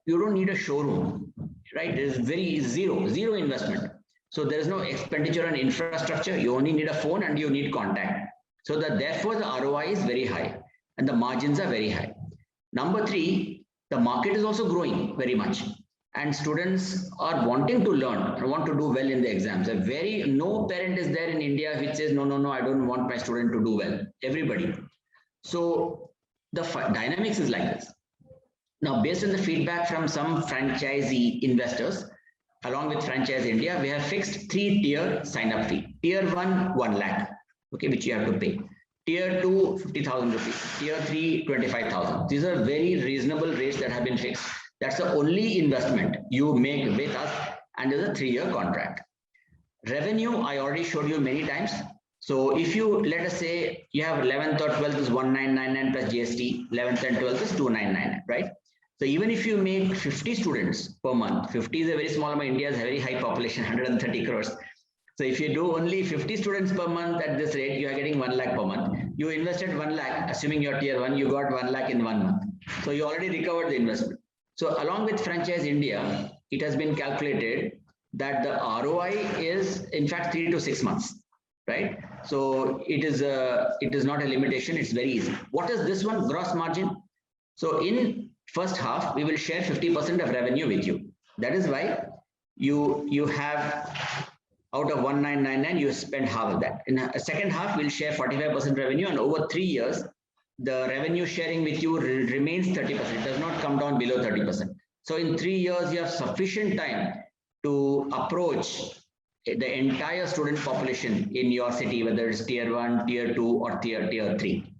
[SPEAKER 5] you don't need a showroom, right? There is zero investment. So there is no expenditure on infrastructure. You only need a phone and you need contact. So therefore the ROI is very high and the margins are very high. Number 3, the market is also growing very much, and students are wanting to learn and want to do well in the exams. No parent is there in India which says, no, I don't want my student to do well. Everybody. So the dynamics is like this. Now, based on the feedback from some franchisee investors, along with Franchise India, we have fixed 3-tier sign-up fee. Tier 1, 1 lakh, okay, which you have to pay. Tier 2, 50,000 rupees. Tier 3, 25,000. These are very reasonable rates that have been fixed. That's the only investment you make with us, and there's a 3-year contract. Revenue, I already showed you many times. So if you, let us say you have 11th or 12th is 1999 plus GST, 11th and 12th is 2999, right? So even if you make 50 students per month, 50 is a very small amount. India has a very high population, 130 crores. So if you do only 50 students per month at this rate, you are getting 1 lakh per month. You invested 1 lakh, assuming you're tier 1, you got 1 lakh in 1 month. So you already recovered the investment. So along with Franchise India, it has been calculated that the ROI is in fact 3 to 6 months, right? So it is not a limitation. It's very easy. What is this one? Gross margin. So in first half, we will share 50% of revenue with you. That is why you have, out of 1999, you spend half of that. In a second half, we'll share 45% revenue, and over 3 years, the revenue sharing with you remains 30%. It does not come down below 30%. So in 3 years, you have sufficient time to approach the entire student population in your city, whether it's tier 1, tier 2, or tier 3.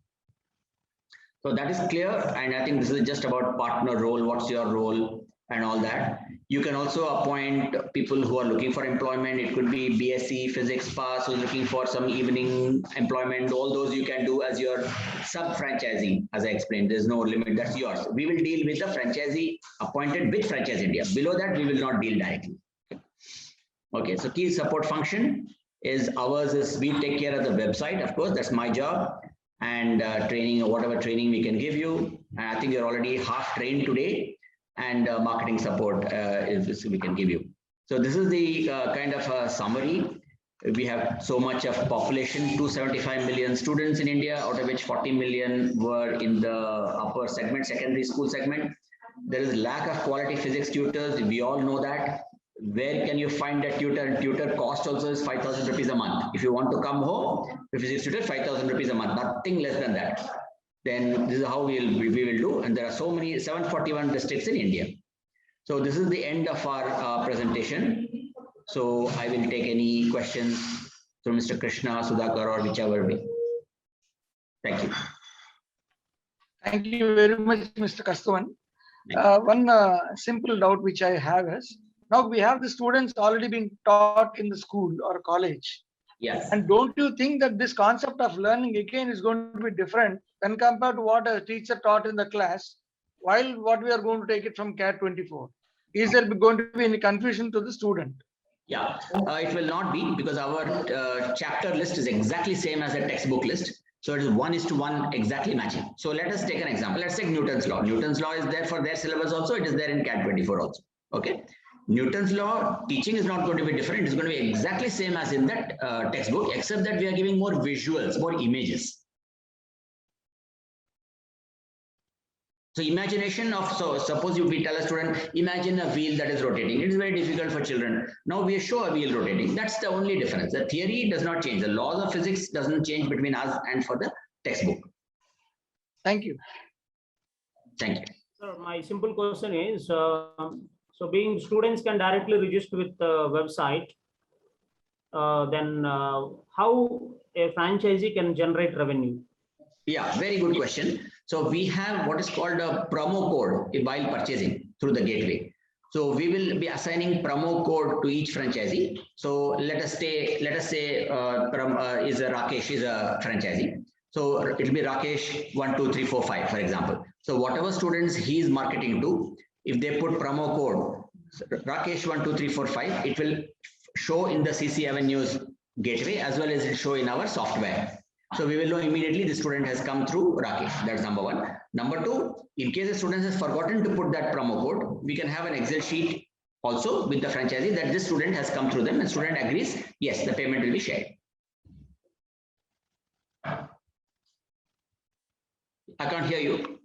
[SPEAKER 5] So that is clear. And I think this is just about partner role. What's your role and all that. You can also appoint people who are looking for employment. It could be BSc Physics pass who's looking for some evening employment. All those you can do as your sub-franchisee. As I explained, there's no limit. That's yours. We will deal with the franchisee appointed with Franchise India. Below that, we will not deal directly. Okay, so key support function is ours is we take care of the website. Of course, that's my job. And training or whatever training we can give you. And I think you're already half trained today. And marketing support is we can give you. So this is the kind of a summary. We have so much of population, 275 million students in India, out of which 40 million were in the upper segment, secondary school segment. There is lack of quality physics tutors. We all know that. where can you find a tutor? And tutor cost also is 5,000 rupees a month. If you want to come home, if it's tutor, 5,000 rupees a month, nothing less than that. Then this is how we will do. And there are so many 741 districts in India. So this is the end of our presentation. So I will take any questions from Mr. Krishna, Sudhakar, or whichever way. Thank you.
[SPEAKER 3] Thank you very much, Mr. Kaustubhan. One simple doubt which I have is, now we have the students already being taught in the school or college.
[SPEAKER 5] Yes.
[SPEAKER 3] And don't you think that this concept of learning again is going to be different when compared to what a teacher taught in the class, while what we are going to take it from CAT 24? Is there going to be any confusion to the student?
[SPEAKER 5] Yeah, it will not be, because our chapter list is exactly same as a textbook list. So it is 1:1 exactly matching. So let us take an example. Let's take Newton's law. Newton's law is there for their syllabus also. It is there in CAT 24 also. Okay. Newton's law teaching is not going to be different. It's going to be exactly same as in that textbook, except that we are giving more visuals, more images. So imagination of, so suppose we tell a student, imagine a wheel that is rotating. It is very difficult for children. Now we show a wheel rotating. That's the only difference. The theory does not change. The laws of physics doesn't change between us and for the textbook.
[SPEAKER 3] Thank you.
[SPEAKER 5] Thank you.
[SPEAKER 4] Sir, my simple question is, so being students can directly register with the website, then how a franchisee can generate revenue?
[SPEAKER 5] Yeah, very good question. So we have what is called a promo code while purchasing through the gateway. So we will be assigning promo code to each franchisee. So let us say is a Rakesh is a franchisee. So it will be Rakesh 1, 2, 3, 4, 5, for example. So whatever students he is marketing to, if they put promo code Rakesh 1, 2, 3, 4, 5, it will show in the CC Avenues gateway as well as it show in our software. So we will know immediately the student has come through Rakesh. That's number one. Number two, in case the student has forgotten to put that promo code, we can have an Excel sheet also with the franchisee that this student has come through them and student agrees, yes, the payment will be shared. I can't hear you.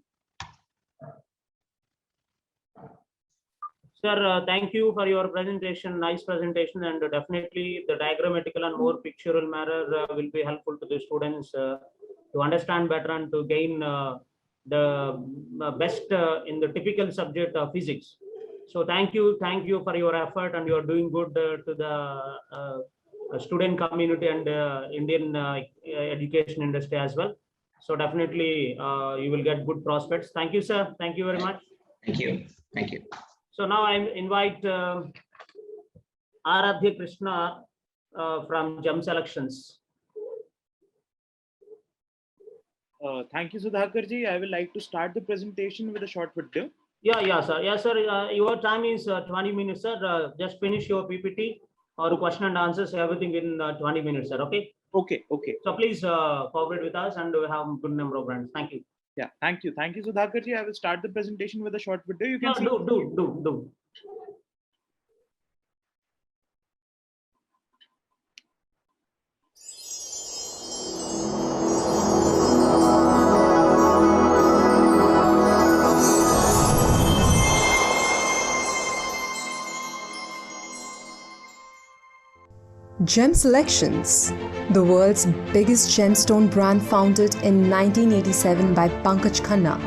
[SPEAKER 4] Sir, thank you for your presentation, nice presentation, and definitely the diagrammatical and more pictorial manner will be helpful to the students to understand better and to gain the best in the typical subject of physics. So thank you for your effort, and you are doing good to the student community and Indian education industry as well. So definitely you will get good prospects. Thank you, sir. Thank you very much.
[SPEAKER 5] Thank you. Thank you.
[SPEAKER 4] So now I invite Aradhya Krishna from GEM Selections.
[SPEAKER 6] Thank you, Sudhakar ji. I will like to start the presentation with a short video.
[SPEAKER 4] Yeah, sir. Yes, sir. Your time is 20 minutes, sir. Just finish your PPT or question and answers, everything in 20 minutes, sir. Okay.
[SPEAKER 6] Okay.
[SPEAKER 4] So please cooperate with us, and we have a good number of brands. Thank you.
[SPEAKER 6] Yeah, thank you, Sudhakar ji. I will start the presentation with a short video. You can see.
[SPEAKER 4] Do.
[SPEAKER 7] GEM Selections, the world's biggest gemstone brand, founded in 1987 by Pankaj Khanna,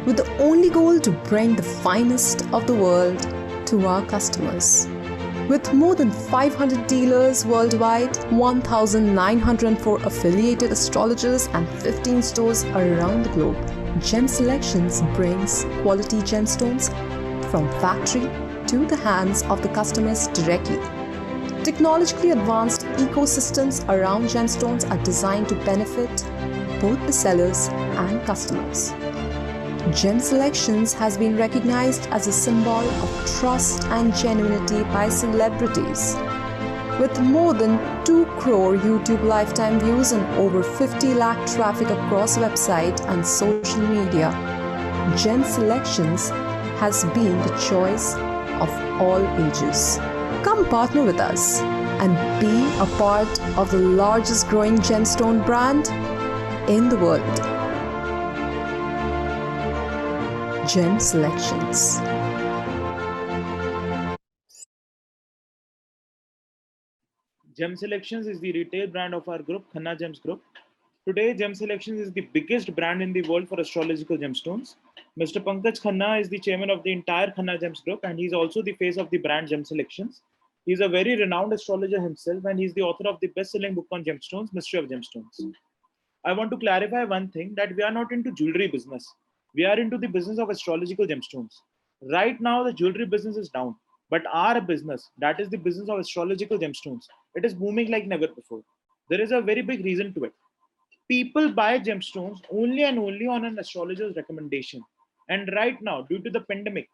[SPEAKER 7] with the only goal to bring the finest of the world to our customers. With more than 500 dealers worldwide, 1,904 affiliated astrologers and 15 stores around the globe, GEM Selections brings quality gemstones from factory to the hands of the customers directly. Technologically advanced ecosystems around gemstones are designed to benefit both the sellers and customers. GEM Selections has been recognized as a symbol of trust and genuinity by celebrities. With more than 2 crore YouTube lifetime views and over 50 lakh traffic across website and social media, GEM Selections has been the choice of all ages. Come partner with us and be a part of the largest growing gemstone brand in the world. GEM Selections.
[SPEAKER 6] Gem Selections is the retail brand of our group, Khanna Gems Group. Today, Gem Selections is the biggest brand in the world for astrological gemstones. Mr. Pankaj Khanna is the chairman of the entire Khanna Gems Group, and he's also the face of the brand Gem Selections. He's a very renowned astrologer himself, and he's the author of the best-selling book on gemstones, Mystery of Gemstones. I want to clarify one thing, that we are not into jewelry business. We are into the business of astrological gemstones. Right now, the jewelry business is down, but our business, that is the business of astrological gemstones, it is booming like never before. There is a very big reason to it. People buy gemstones only and only on an astrologer's recommendation. And right now, due to the pandemic,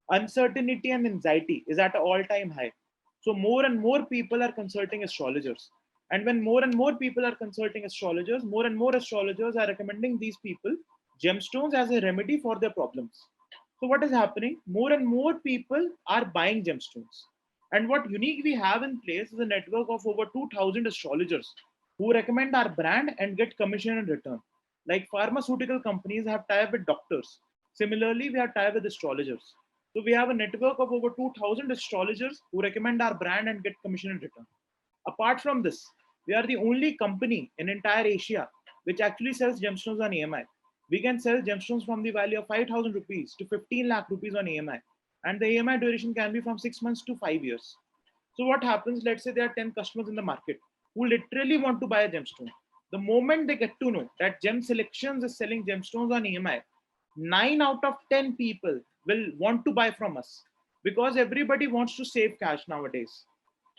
[SPEAKER 6] uncertainty and anxiety is at an all-time high. So more and more people are consulting astrologers. And when more and more people are consulting astrologers, more and more astrologers are recommending these people gemstones as a remedy for their problems. So what is happening? More and more people are buying gemstones. And what unique we have in place is a network of over 2,000 astrologers who recommend our brand and get commission in return. Like pharmaceutical companies have tie-up with doctors. Similarly, we have tie-up with astrologers. So we have a network of over 2,000 astrologers who recommend our brand and get commission in return. Apart from this, we are the only company in entire Asia which actually sells gemstones on EMI. We can sell gemstones from the value of 5,000 rupees to 15 lakh rupees on EMI. And the EMI duration can be from 6 months to 5 years. So what happens, let's say there are 10 customers in the market who literally want to buy a gemstone. The moment they get to know that Gem Selections is selling gemstones on EMI, 9 out of 10 people will want to buy from us, because everybody wants to save cash nowadays.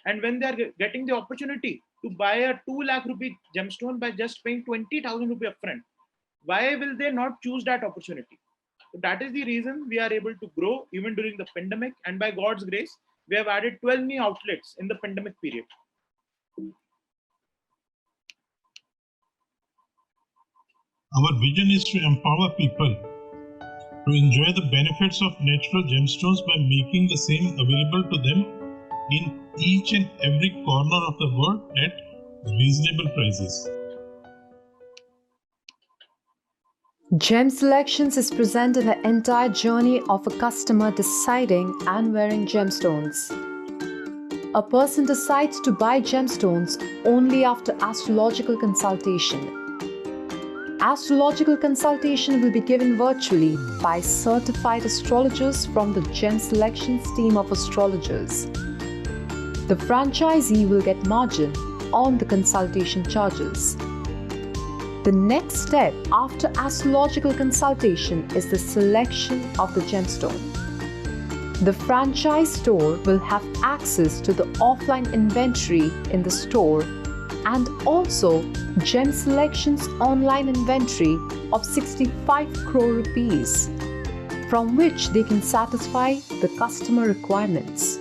[SPEAKER 6] And when they are getting the opportunity to buy a 2 lakh rupee gemstone by just paying 20,000 rupee upfront, why will they not choose that opportunity? So that is the reason we are able to grow even during the pandemic. And by God's grace, we have added 12 new outlets in the pandemic period.
[SPEAKER 8] Our vision is to empower people to enjoy the benefits of natural gemstones by making the same available to them in each and every corner of the world at reasonable prices.
[SPEAKER 7] Gem Selections is presenting the entire journey of a customer deciding and wearing gemstones. A person decides to buy gemstones only after astrological consultation. Astrological consultation will be given virtually by certified astrologers from the Gem Selections team of astrologers. The franchisee will get margin on the consultation charges. The next step after astrological consultation is the selection of the gemstone. The franchise store will have access to the offline inventory in the store and also Gem Selections online inventory of 65 crore rupees, from which they can satisfy the customer requirements.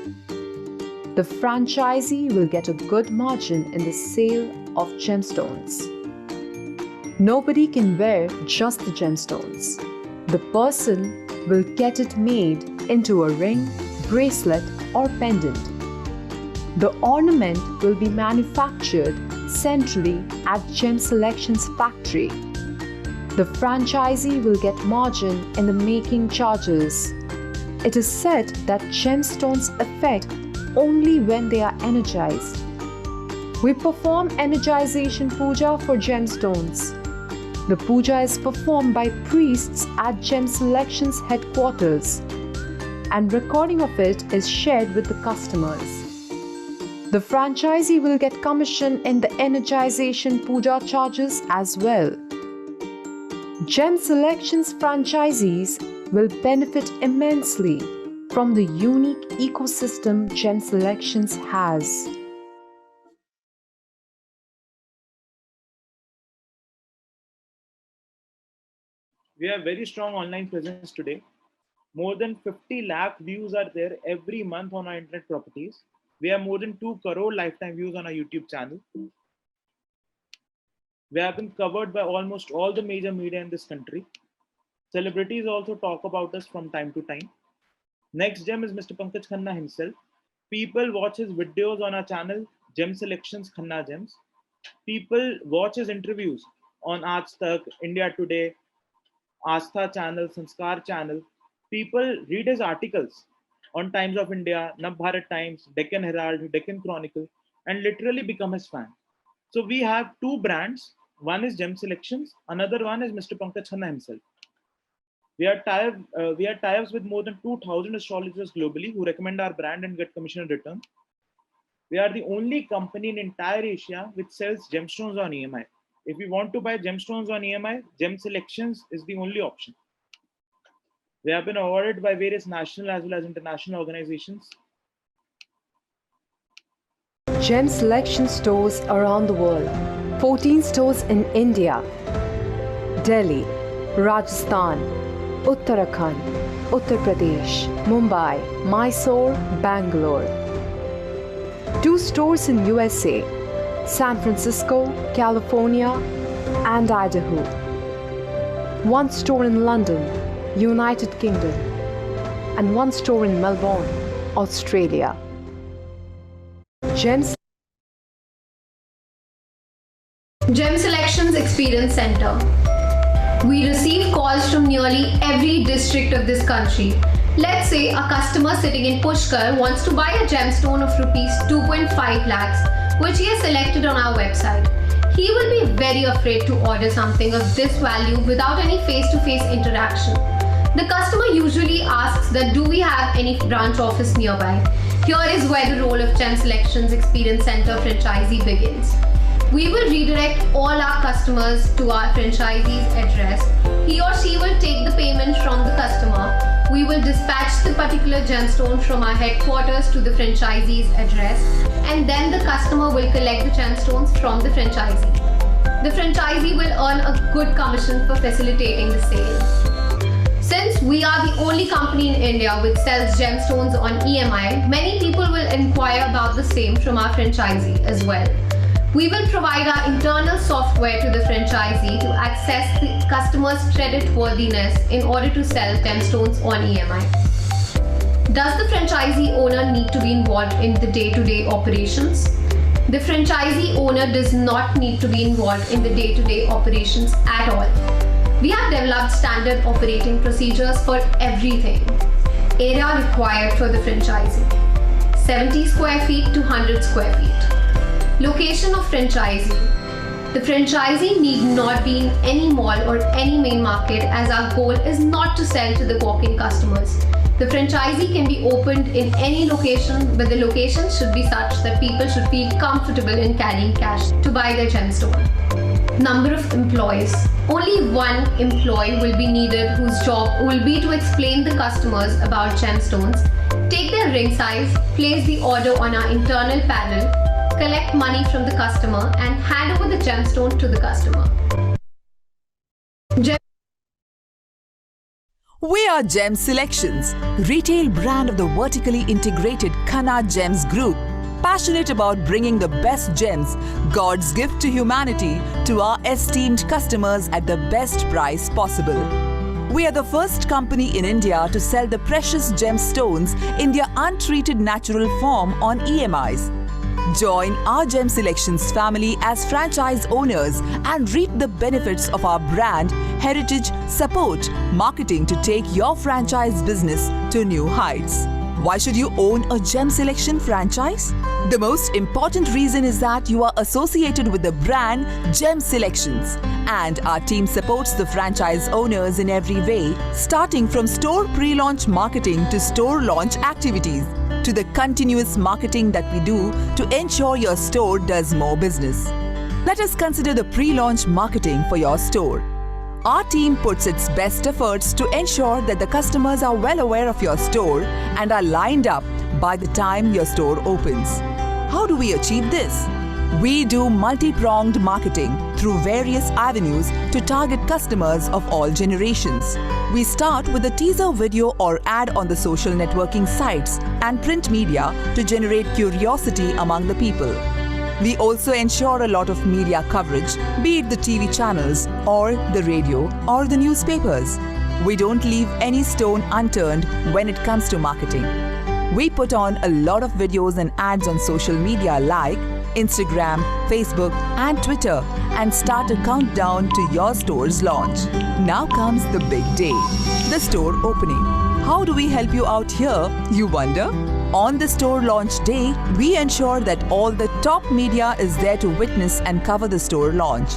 [SPEAKER 7] The franchisee will get a good margin in the sale of gemstones. Nobody can wear just the gemstones. The person will get it made into a ring, bracelet, or pendant. The ornament will be manufactured centrally at Gem Selections factory. The franchisee will get margin in the making charges. It is said that gemstones affect only when they are energized. We perform energization puja for gemstones. The puja is performed by priests at Gem Selections headquarters, and recording of it is shared with the customers. The franchisee will get commission in the energization puja charges as well. Gem Selections franchisees will benefit immensely from the unique ecosystem Gem Selections has.
[SPEAKER 6] We have very strong online presence today. More than 50 lakh views are there every month on our internet properties. We have more than 2 crore lifetime views on our YouTube channel. We have been covered by almost all the major media in this country. Celebrities also talk about us from time to time. Next gem is Mr. Pankaj Khanna himself. People watch his videos on our channel, Gem Selections Khanna Gems. People watch his interviews on Aaj Tak, India Today, Aastha channel, Sanskar channel. People read his articles on Times of India, Navbharat Times, Deccan Herald, Deccan Chronicle. and literally become his fan. So we have two brands. One is Gem Selections, another one is Mr. Pankaj Khanna himself. We are tie-ups with more than 2,000 astrologers globally who recommend our brand and get commission in return. We are the only company in entire Asia which sells gemstones on EMI. If you want to buy gemstones on EMI, Gem Selections is the only option. We have been awarded by various national as well as international organizations.
[SPEAKER 7] Gem Selection stores around the world. 14 stores in India, Delhi, Rajasthan, Uttarakhand, Uttar Pradesh, Mumbai, Mysore, Bangalore. 2 stores in USA, San Francisco, California, and Idaho. 1 store in London, United Kingdom, and 1 store in Melbourne, Australia. Gem
[SPEAKER 9] Selections Experience Center. We receive calls from nearly every district of this country. Let's say a customer sitting in Pushkar wants to buy a gemstone of rupees 2.5 lakhs, which he has selected on our website. He will be very afraid to order something of this value without any face-to-face interaction. The customer usually asks that do we have any branch office nearby? Here is where the role of Gem Selections Experience Center franchisee begins. We will redirect all our customers to our franchisee's address. He or she will take the payment from the customer. We will dispatch the particular gemstone from our headquarters to the franchisee's address, and then the customer will collect the gemstones from the franchisee. The franchisee will earn a good commission for facilitating the sale. Since we are the only company in India which sells gemstones on EMI, many people will inquire about the same from our franchisee as well. We will provide our internal software to the franchisee to access the customer's creditworthiness in order to sell gemstones on EMI. Does the franchisee owner need to be involved in the day-to-day operations? The franchisee owner does not need to be involved in the day-to-day operations at all. We have developed standard operating procedures for everything. Area required for the franchisee: 70 square feet to 100 square feet. Location of franchisee. The franchisee need not be in any mall or any main market, as our goal is not to sell to the walk-in customers. The franchisee can be opened in any location, but the location should be such that people should feel comfortable in carrying cash to buy their gemstone. Number of employees. Only 1 employee will be needed whose job will be to explain the customers about gemstones, take their ring size, place the order on our internal panel, collect money from the customer, and hand over the gemstone to the customer.
[SPEAKER 10] We are Gem Selections, retail brand of the vertically integrated Khanna Gems Group, passionate about bringing the best gems, God's gift to humanity, to our esteemed customers at the best price possible. We are the first company in India to sell the precious gemstones in their untreated natural form on EMIs. Join our Gem Selections family as franchise owners and reap the benefits of our brand, heritage, support, marketing to take your franchise business to new heights. Why should you own a Gem Selection franchise? The most important reason is that you are associated with the brand Gem Selections, and our team supports the franchise owners in every way, starting from store pre-launch marketing to store launch activities, to the continuous marketing that we do to ensure your store does more business. Let us consider the pre-launch marketing for your store. Our team puts its best efforts to ensure that the customers are well aware of your store and are lined up by the time your store opens. How do we achieve this? We do multi-pronged marketing through various avenues to target customers of all generations. We start with a teaser video or ad on the social networking sites and print media to generate curiosity among the people. We also ensure a lot of media coverage, be it the TV channels or the radio or the newspapers. We don't leave any stone unturned when it comes to marketing. We put on a lot of videos and ads on social media like Instagram, Facebook, and Twitter, and start a countdown to your store's launch. Now comes the big day, the store opening. How do we help you out here, you wonder? On the store launch day, we ensure that all the Top media is there to witness and cover the store launch.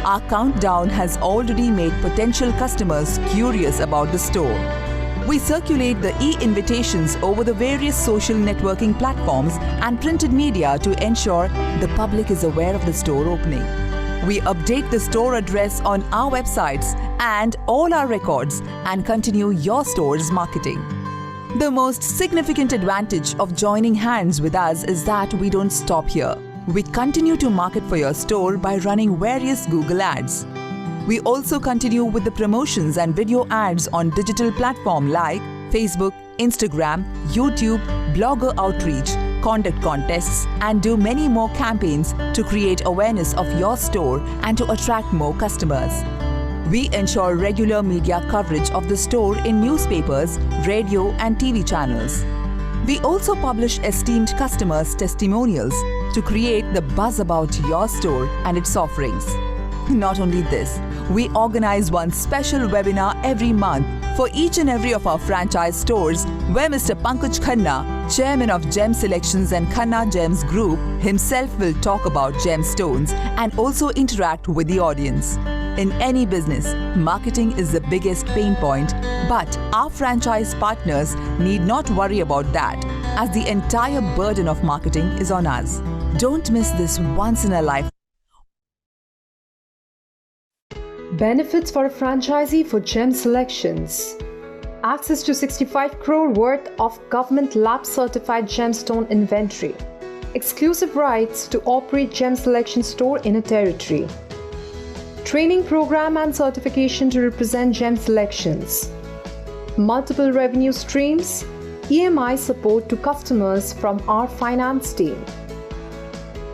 [SPEAKER 10] Our countdown has already made potential customers curious about the store. We circulate the e-invitations over the various social networking platforms and printed media to ensure the public is aware of the store opening. We update the store address on our websites and all our records and continue your store's marketing. The most significant advantage of joining hands with us is that we don't stop here. We continue to market for your store by running various Google ads. We also continue with the promotions and video ads on digital platforms like Facebook, Instagram, YouTube, blogger outreach, conduct contests, and do many more campaigns to create awareness of your store and to attract more customers. We ensure regular media coverage of the store in newspapers, radio, and TV channels. We also publish esteemed customers' testimonials to create the buzz about your store and its offerings. Not only this, we organize one special webinar every month for each and every of our franchise stores where Mr. Pankaj Khanna, Chairman of Gem Selections and Khanna Gems Group, himself will talk about gemstones and also interact with the audience. In any business, marketing is the biggest pain point, but our franchise partners need not worry about that, as the entire burden of marketing is on us. Don't miss this once-in-a-lifetime.
[SPEAKER 7] Benefits for a franchisee for Gem Selections. Access to 65 crore worth of government lab certified gemstone inventory. Exclusive rights to operate Gem Selection store in a territory. Training program and certification to represent Gem Selections. Multiple revenue streams. EMI support to customers from our finance team.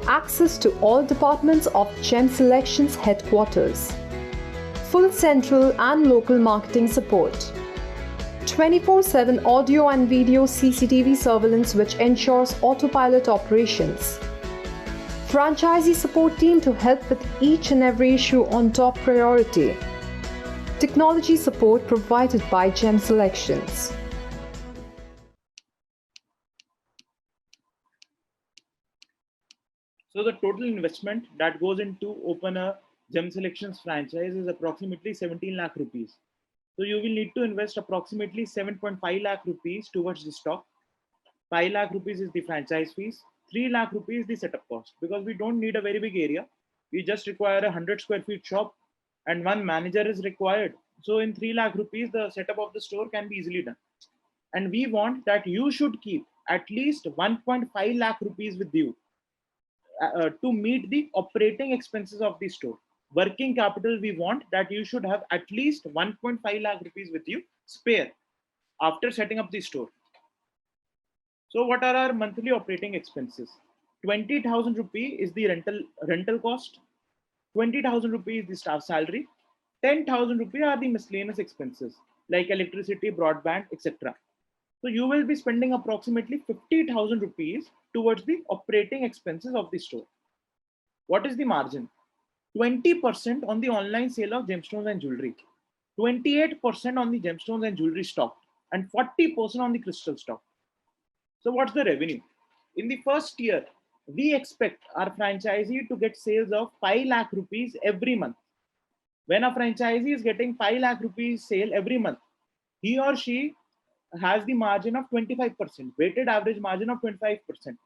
[SPEAKER 7] Access to all departments of Gem Selections headquarters. Full central and local marketing support. 24/7 audio and video CCTV surveillance which ensures autopilot operations. Franchisee support team to help with each and every issue on top priority. Technology support provided by Gem Selections.
[SPEAKER 6] So the total investment that goes into open a Gem Selections franchise is approximately 17 lakh rupees. So you will need to invest approximately 7.5 lakh rupees towards the stock. 5 lakh rupees is the franchise fees. 3 lakh rupees is the setup cost, because we don't need a very big area. We just require a 100 square feet shop and one manager is required. So in 3 lakh rupees, the setup of the store can be easily done. And we want that you should keep at least 1.5 lakh rupees with you to meet the operating expenses of the store. Working capital, we want that you should have at least 1.5 lakh rupees with you spare after setting up the store. So what are our monthly operating expenses? 20,000 rupee is the rental cost. 20,000 rupee is the staff salary. 10,000 rupee are the miscellaneous expenses like electricity, broadband, etc. So you will be spending approximately 50,000 rupees towards the operating expenses of the store. What is the margin? 20% on the online sale of gemstones and jewelry, 28% on the gemstones and jewelry stock, and 40% on the crystal stock. So what's the revenue? In the first year, we expect our franchisee to get sales of 5 lakh rupees every month. When a franchisee is getting 5 lakh rupees sale every month, he or she has the margin of 25%, weighted average margin of 25%.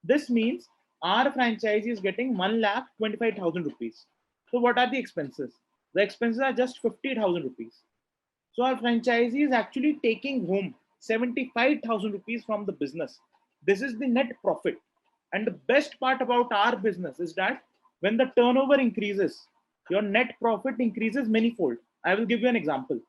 [SPEAKER 6] This means our franchisee is getting 1,25,000 rupees. So what are the expenses? The expenses are just 50,000 rupees. So our franchisee is actually taking home 75,000 rupees from the business. This is the net profit. And the best part about our business is that when the turnover increases, your net profit increases manyfold. I will give you an example.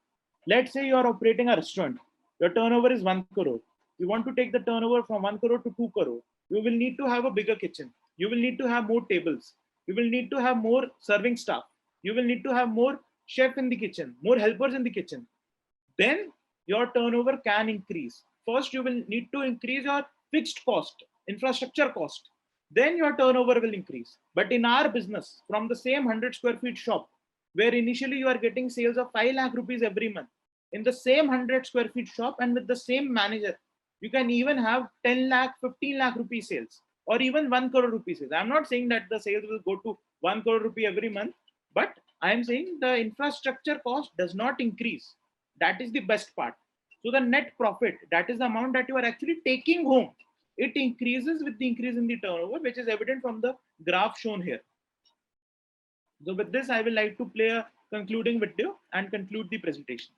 [SPEAKER 6] Let's say you are operating a restaurant. Your turnover is 1 crore. You want to take the turnover from 1 crore to 2 crore. You will need to have a bigger kitchen. You will need to have more tables. You will need to have more serving staff. You will need to have more chef in the kitchen, more helpers in the kitchen. Then your turnover can increase. First, you will need to increase your fixed cost, infrastructure cost. Then your turnover will increase. But in our business, from the same 100 square feet shop, where initially you are getting sales of 5 lakh rupees every month, in the same 100 square feet shop and with the same manager, you can even have 10 lakh, 15 lakh rupee sales or even 1 crore rupee sales. I'm not saying that the sales will go to 1 crore rupee every month, but I am saying the infrastructure cost does not increase. That is the best part. So the net profit, that is the amount that you are actually taking home, it increases with the increase in the turnover, which is evident from the graph shown here. So with this, I will like to play a concluding video and conclude the presentation.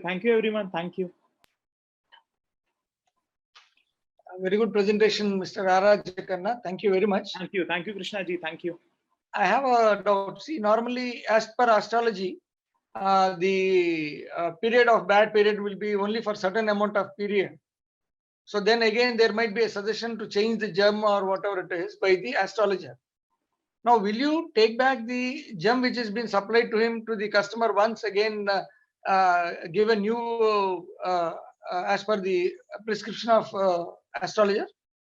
[SPEAKER 6] Thank you everyone. Thank you.
[SPEAKER 3] Very good presentation, Mr. Rara Khanna. Thank you very much.
[SPEAKER 6] Thank you, Krishna ji. Thank you.
[SPEAKER 3] I have a doubt. See, normally, as per astrology, the period of bad period will be only for certain amount of period. So then again, there might be a suggestion to change the gem or whatever it is by the astrologer. Now, will you take back the gem which has been supplied to him to the customer once again, give a new as per the prescription of astrologer?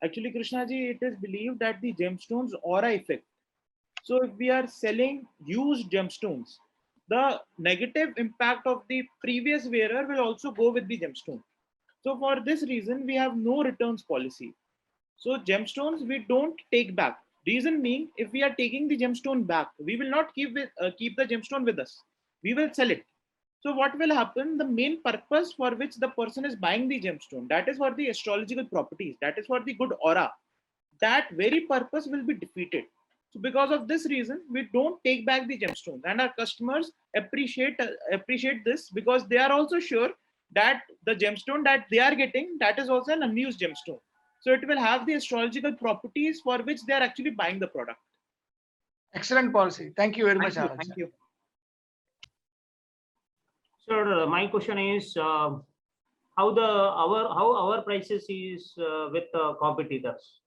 [SPEAKER 6] Actually, Krishna ji, it is believed that the gemstones aura effect. So if we are selling used gemstones, the negative impact of the previous wearer will also go with the gemstone. So for this reason, we have no returns policy. So gemstones we don't take back. Reason being, if we are taking the gemstone back, we will not keep the gemstone with us. We will sell it. So what will happen? The main purpose for which the person is buying the gemstone, that is for the astrological properties, that is for the good aura. That very purpose will be defeated. So because of this reason, we don't take back the gemstones, and our customers appreciate this because they are also sure that the gemstone that they are getting, that is also an unused gemstone. So it will have the astrological properties for which they are actually buying the product.
[SPEAKER 3] Excellent policy. Thank you very much.
[SPEAKER 6] Thank you.
[SPEAKER 4] Sir, my question is how our prices is with competitors.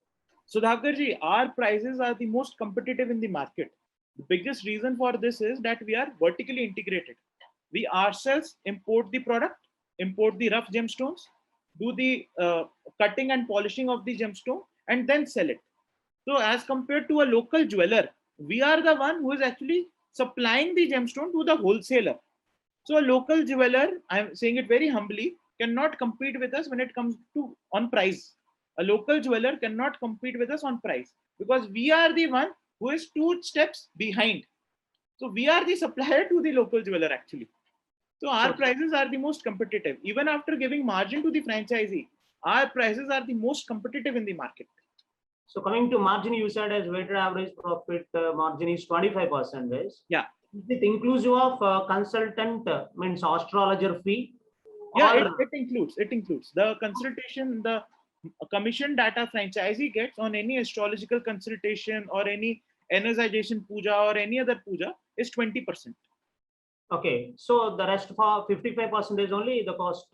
[SPEAKER 6] So Dhakarji, our prices are the most competitive in the market. The biggest reason for this is that we are vertically integrated. We ourselves import the product, import the rough gemstones, do the cutting and polishing of the gemstone, and then sell it. So as compared to a local jeweler, we are the one who is actually supplying the gemstone to the wholesaler. So a local jeweler, I'm saying it very humbly, cannot compete with us when it comes to on price. A local jeweler cannot compete with us on price because we are the one who is 2 steps behind. So we are the supplier to the local jeweler actually. So our prices are the most competitive. Even after giving margin to the franchisee, our prices are the most competitive in the market.
[SPEAKER 4] So coming to margin, you said as weighted average profit margin is 25%.
[SPEAKER 6] Yeah.
[SPEAKER 4] Is it inclusive of consultant means astrologer fee?
[SPEAKER 6] Yeah, it includes the consultation, the commission that a franchisee gets on any astrological consultation or any energization puja or any other puja is 20%.
[SPEAKER 4] Okay, so the rest for 55% is only the cost.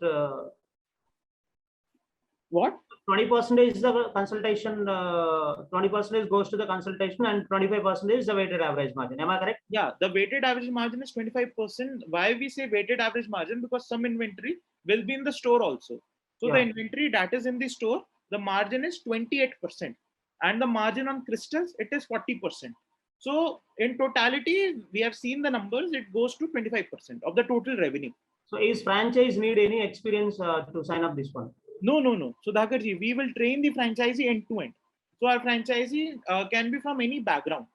[SPEAKER 6] What?
[SPEAKER 4] 20% is the consultation, 20% goes to the consultation, and 25% is the weighted average margin. Am I correct?
[SPEAKER 6] Yeah, the weighted average margin is 25%. Why we say weighted average margin? Because some inventory will be in the store also. So the inventory that is in the store, the margin is 28%. And the margin on crystals, it is 40%. So in totality, we have seen the numbers, it goes to 25% of the total revenue.
[SPEAKER 4] So is franchise need any experience to sign up this one?
[SPEAKER 6] No. Sudhakarji, we will train the franchisee end to end. So our franchisee can be from any background,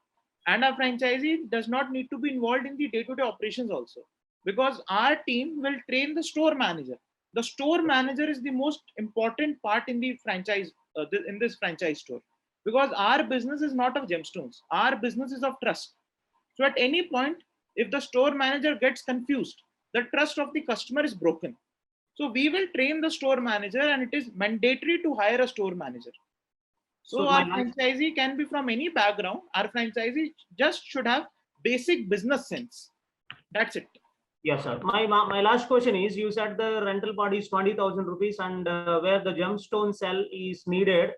[SPEAKER 6] and our franchisee does not need to be involved in the day-to-day operations also, because our team will train the store manager. The store manager is the most important part in the franchise, in this franchise store, because our business is not of gemstones. Our business is of trust. So at any point, if the store manager gets confused, the trust of the customer is broken. So we will train the store manager, and it is mandatory to hire a store manager. So our franchisee can be from any background. Our franchisee just should have basic business sense. That's it.
[SPEAKER 4] Yes, sir. My last question is, you said the rental part is 20,000 rupees, and where the gemstone cell is needed,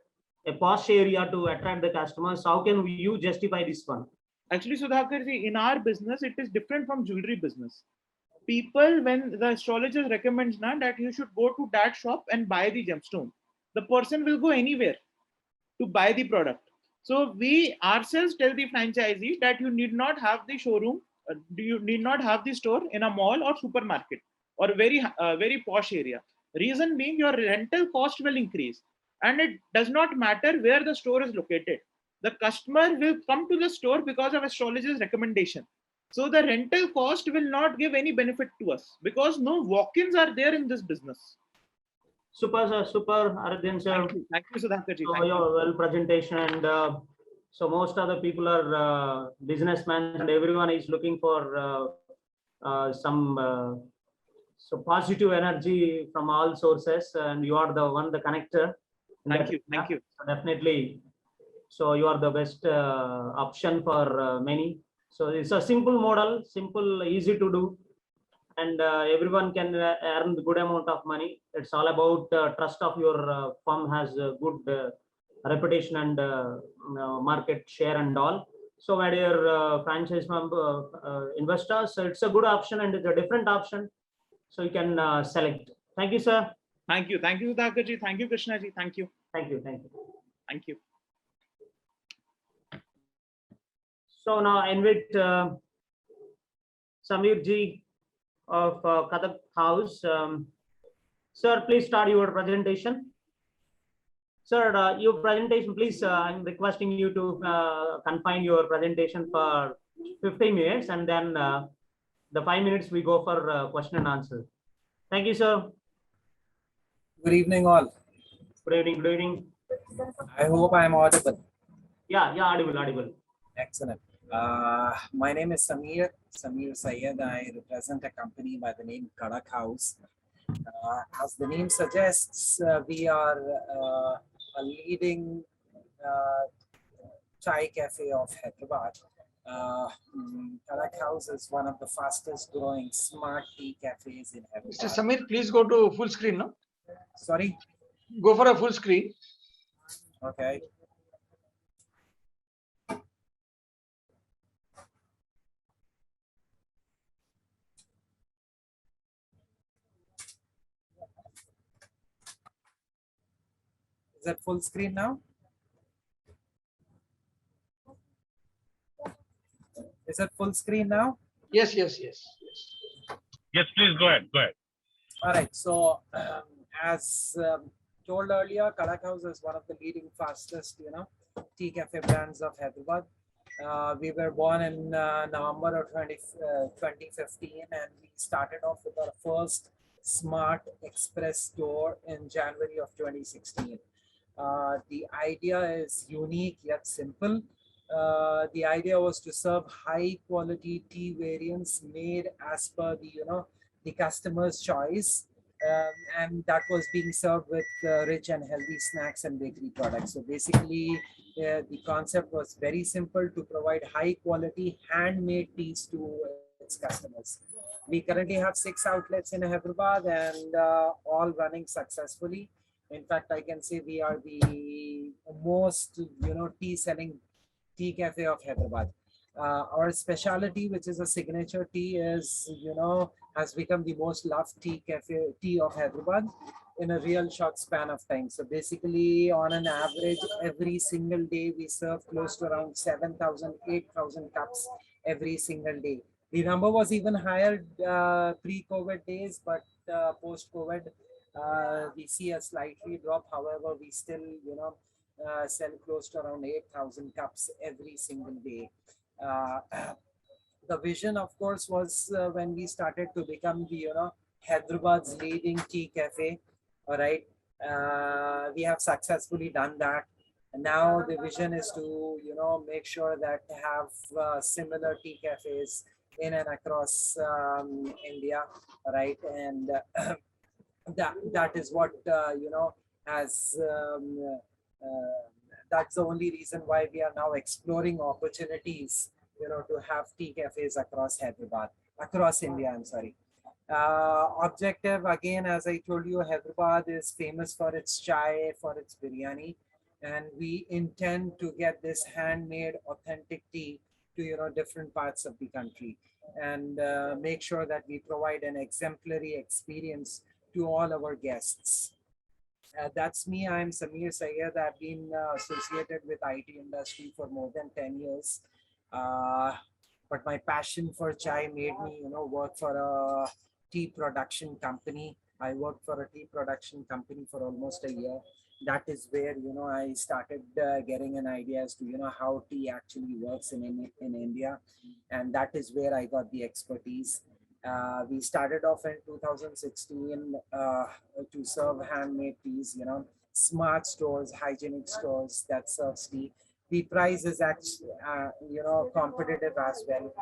[SPEAKER 4] a posh area to attract the customers. How can you justify this one?
[SPEAKER 6] Actually, Sudhakarji, in our business, it is different from jewelry business. People, when the astrologer recommends now that you should go to that shop and buy the gemstone, the person will go anywhere to buy the product. So we ourselves tell the franchisee that you need not have the showroom, you need not have the store in a mall or supermarket or very posh area. Reason being, your rental cost will increase, and it does not matter where the store is located. The customer will come to the store because of astrologer's recommendation. So the rental cost will not give any benefit to us, because no walk-ins are there in this business.
[SPEAKER 4] Super, sir. Super, Aradhyan, sir.
[SPEAKER 6] Thank you, Sudhakarji.
[SPEAKER 4] So your well presentation, and so most of the people are businessmen, and everyone is looking for some so positive energy from all sources, and you are the connector.
[SPEAKER 6] Thank you.
[SPEAKER 4] So definitely. So you are the best option for many. So it's a simple model, simple, easy to do, and everyone can earn the good amount of money. It's all about trust of your firm has a good reputation and market share and all. So my dear franchise member investors, so it's a good option, and it's a different option. So you can select. Thank you, sir.
[SPEAKER 6] Thank you, Sudhakarji. Thank you, Krishnaji. Thank you.
[SPEAKER 4] Thank you.
[SPEAKER 6] Thank you.
[SPEAKER 4] So now I invite Samir ji of Kathak House. Sir, please start your presentation. Sir, your presentation, please, I'm requesting you to confine your presentation for 15 minutes, and then the 5 minutes we go for question and answer. Thank you, sir.
[SPEAKER 11] Good evening, all.
[SPEAKER 4] Good evening.
[SPEAKER 11] I hope I am audible.
[SPEAKER 4] Yeah, audible.
[SPEAKER 11] Excellent. My name is Samir Syed. I represent a company by the name Kathak House. As the name suggests, we are a leading chai cafe of Hyderabad. Kathak House is one of the fastest growing smart tea cafes in Hyderabad.
[SPEAKER 3] Mr. Samir, please go to full screen, no?
[SPEAKER 11] Sorry?
[SPEAKER 3] Go for a full screen.
[SPEAKER 11] Okay. Is that full screen now? Is that full screen now?
[SPEAKER 3] Yes.
[SPEAKER 8] Yes, please go ahead.
[SPEAKER 11] All right. So as told earlier, Kathak House is one of the leading fastest, tea cafe brands of Hyderabad. We were born in November of 2015, and we started off with our first smart express store in January of 2016. The idea is unique yet simple. The idea was to serve high quality tea variants made as per the customer's choice, and that was being served with rich and healthy snacks and bakery products. So basically, the concept was very simple: to provide high quality handmade teas to its customers. We currently have 6 outlets in Hyderabad, and all running successfully. In fact, I can say we are the most, tea selling tea cafe of Hyderabad. Our specialty, which is a signature tea, is, has become the most loved tea of Hyderabad in a real short span of time. So basically, on an average, every single day, we serve close to around 7,000, 8,000 cups every single day. The number was even higher pre-COVID days, but post-COVID, we see a slightly drop. However, we still, sell close to around 8,000 cups every single day. The vision, of course, was when we started to become the, Hyderabad's leading tea cafe. All right, we have successfully done that. And now the vision is to, make sure that have similar tea cafes in and across India, right? And that is what has that's the only reason why we are now exploring opportunities, to have tea cafes across Hyderabad, across India. I'm sorry. Objective again, as I told you, Hyderabad is famous for its chai, for its biryani, and we intend to get this handmade, authentic tea to different parts of the country, and make sure that we provide an exemplary experience to all our guests. That's me. I'm Samir Sayed. I've been associated with IT industry for more than 10 years. But my passion for chai made me, work for a tea production company. I worked for a tea production company for almost a year. That is where, I started getting an idea as to, how tea actually works in India. And that is where I got the expertise. We started off in 2016 to serve handmade teas, smart stores, hygienic stores that serves tea. The price is actually, competitive as well.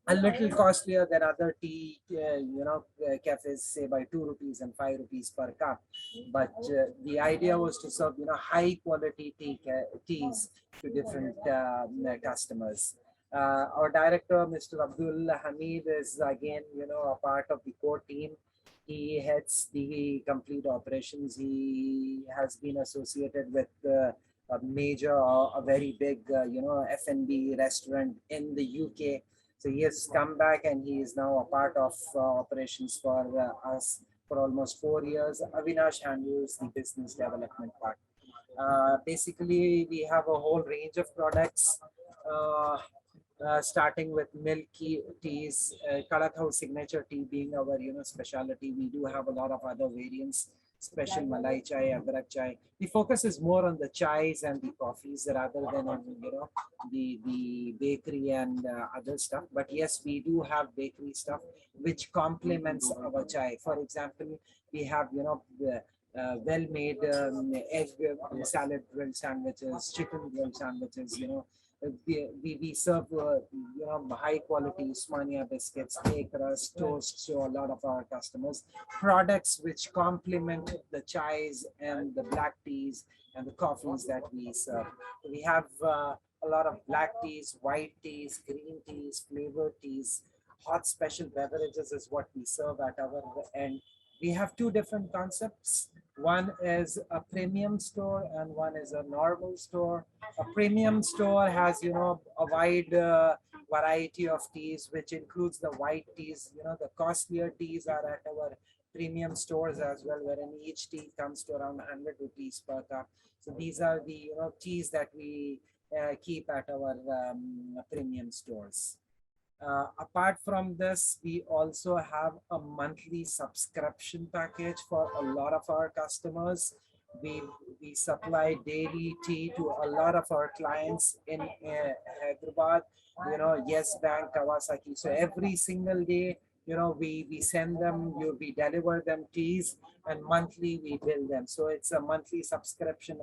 [SPEAKER 11] A little costlier than other tea, cafes, say by 2 rupees and 5 rupees per cup. But the idea was to serve, high quality teas to different customers. Our director, Mr. Abdul Hamid, is again, a part of the core team. He heads the complete operations. He has been associated with a major, a very big, F&B restaurant in the UK. So he has come back and he is now a part of operations for us for almost 4 years. Avinash handles the business development part. Basically, we have a whole range of products. Starting with milk teas, Kadak House signature tea being our specialty. We do have a lot of other variants, special Malai chai, Adrak chai. The focus is more on the chais and the coffees rather than on the bakery and other stuff. But yes, we do have bakery stuff which complements our chai. For example, we have well-made egg salad grilled sandwiches, chicken grilled sandwiches. We serve high quality Usmania biscuits, cake crust, toast to a lot of our customers. Products which complement the chais and the black teas and the coffees that we serve. We have a lot of black teas, white teas, green teas, flavored teas. Hot special beverages is what we serve at our end. We have two different concepts. One is a premium store and one is a normal store. A premium store has, a wide variety of teas, which includes the white teas. The costlier teas are at our premium stores as well, wherein each tea comes to around 100 rupees per cup. So these are the, teas that we keep at our premium stores. Apart from this, we also have a monthly subscription package for a lot of our customers. We supply daily tea to a lot of our clients in Hyderabad, Yes Bank, Kawasaki. So every single day, we send them, we deliver them teas, and monthly we bill them. So it's a monthly subscription.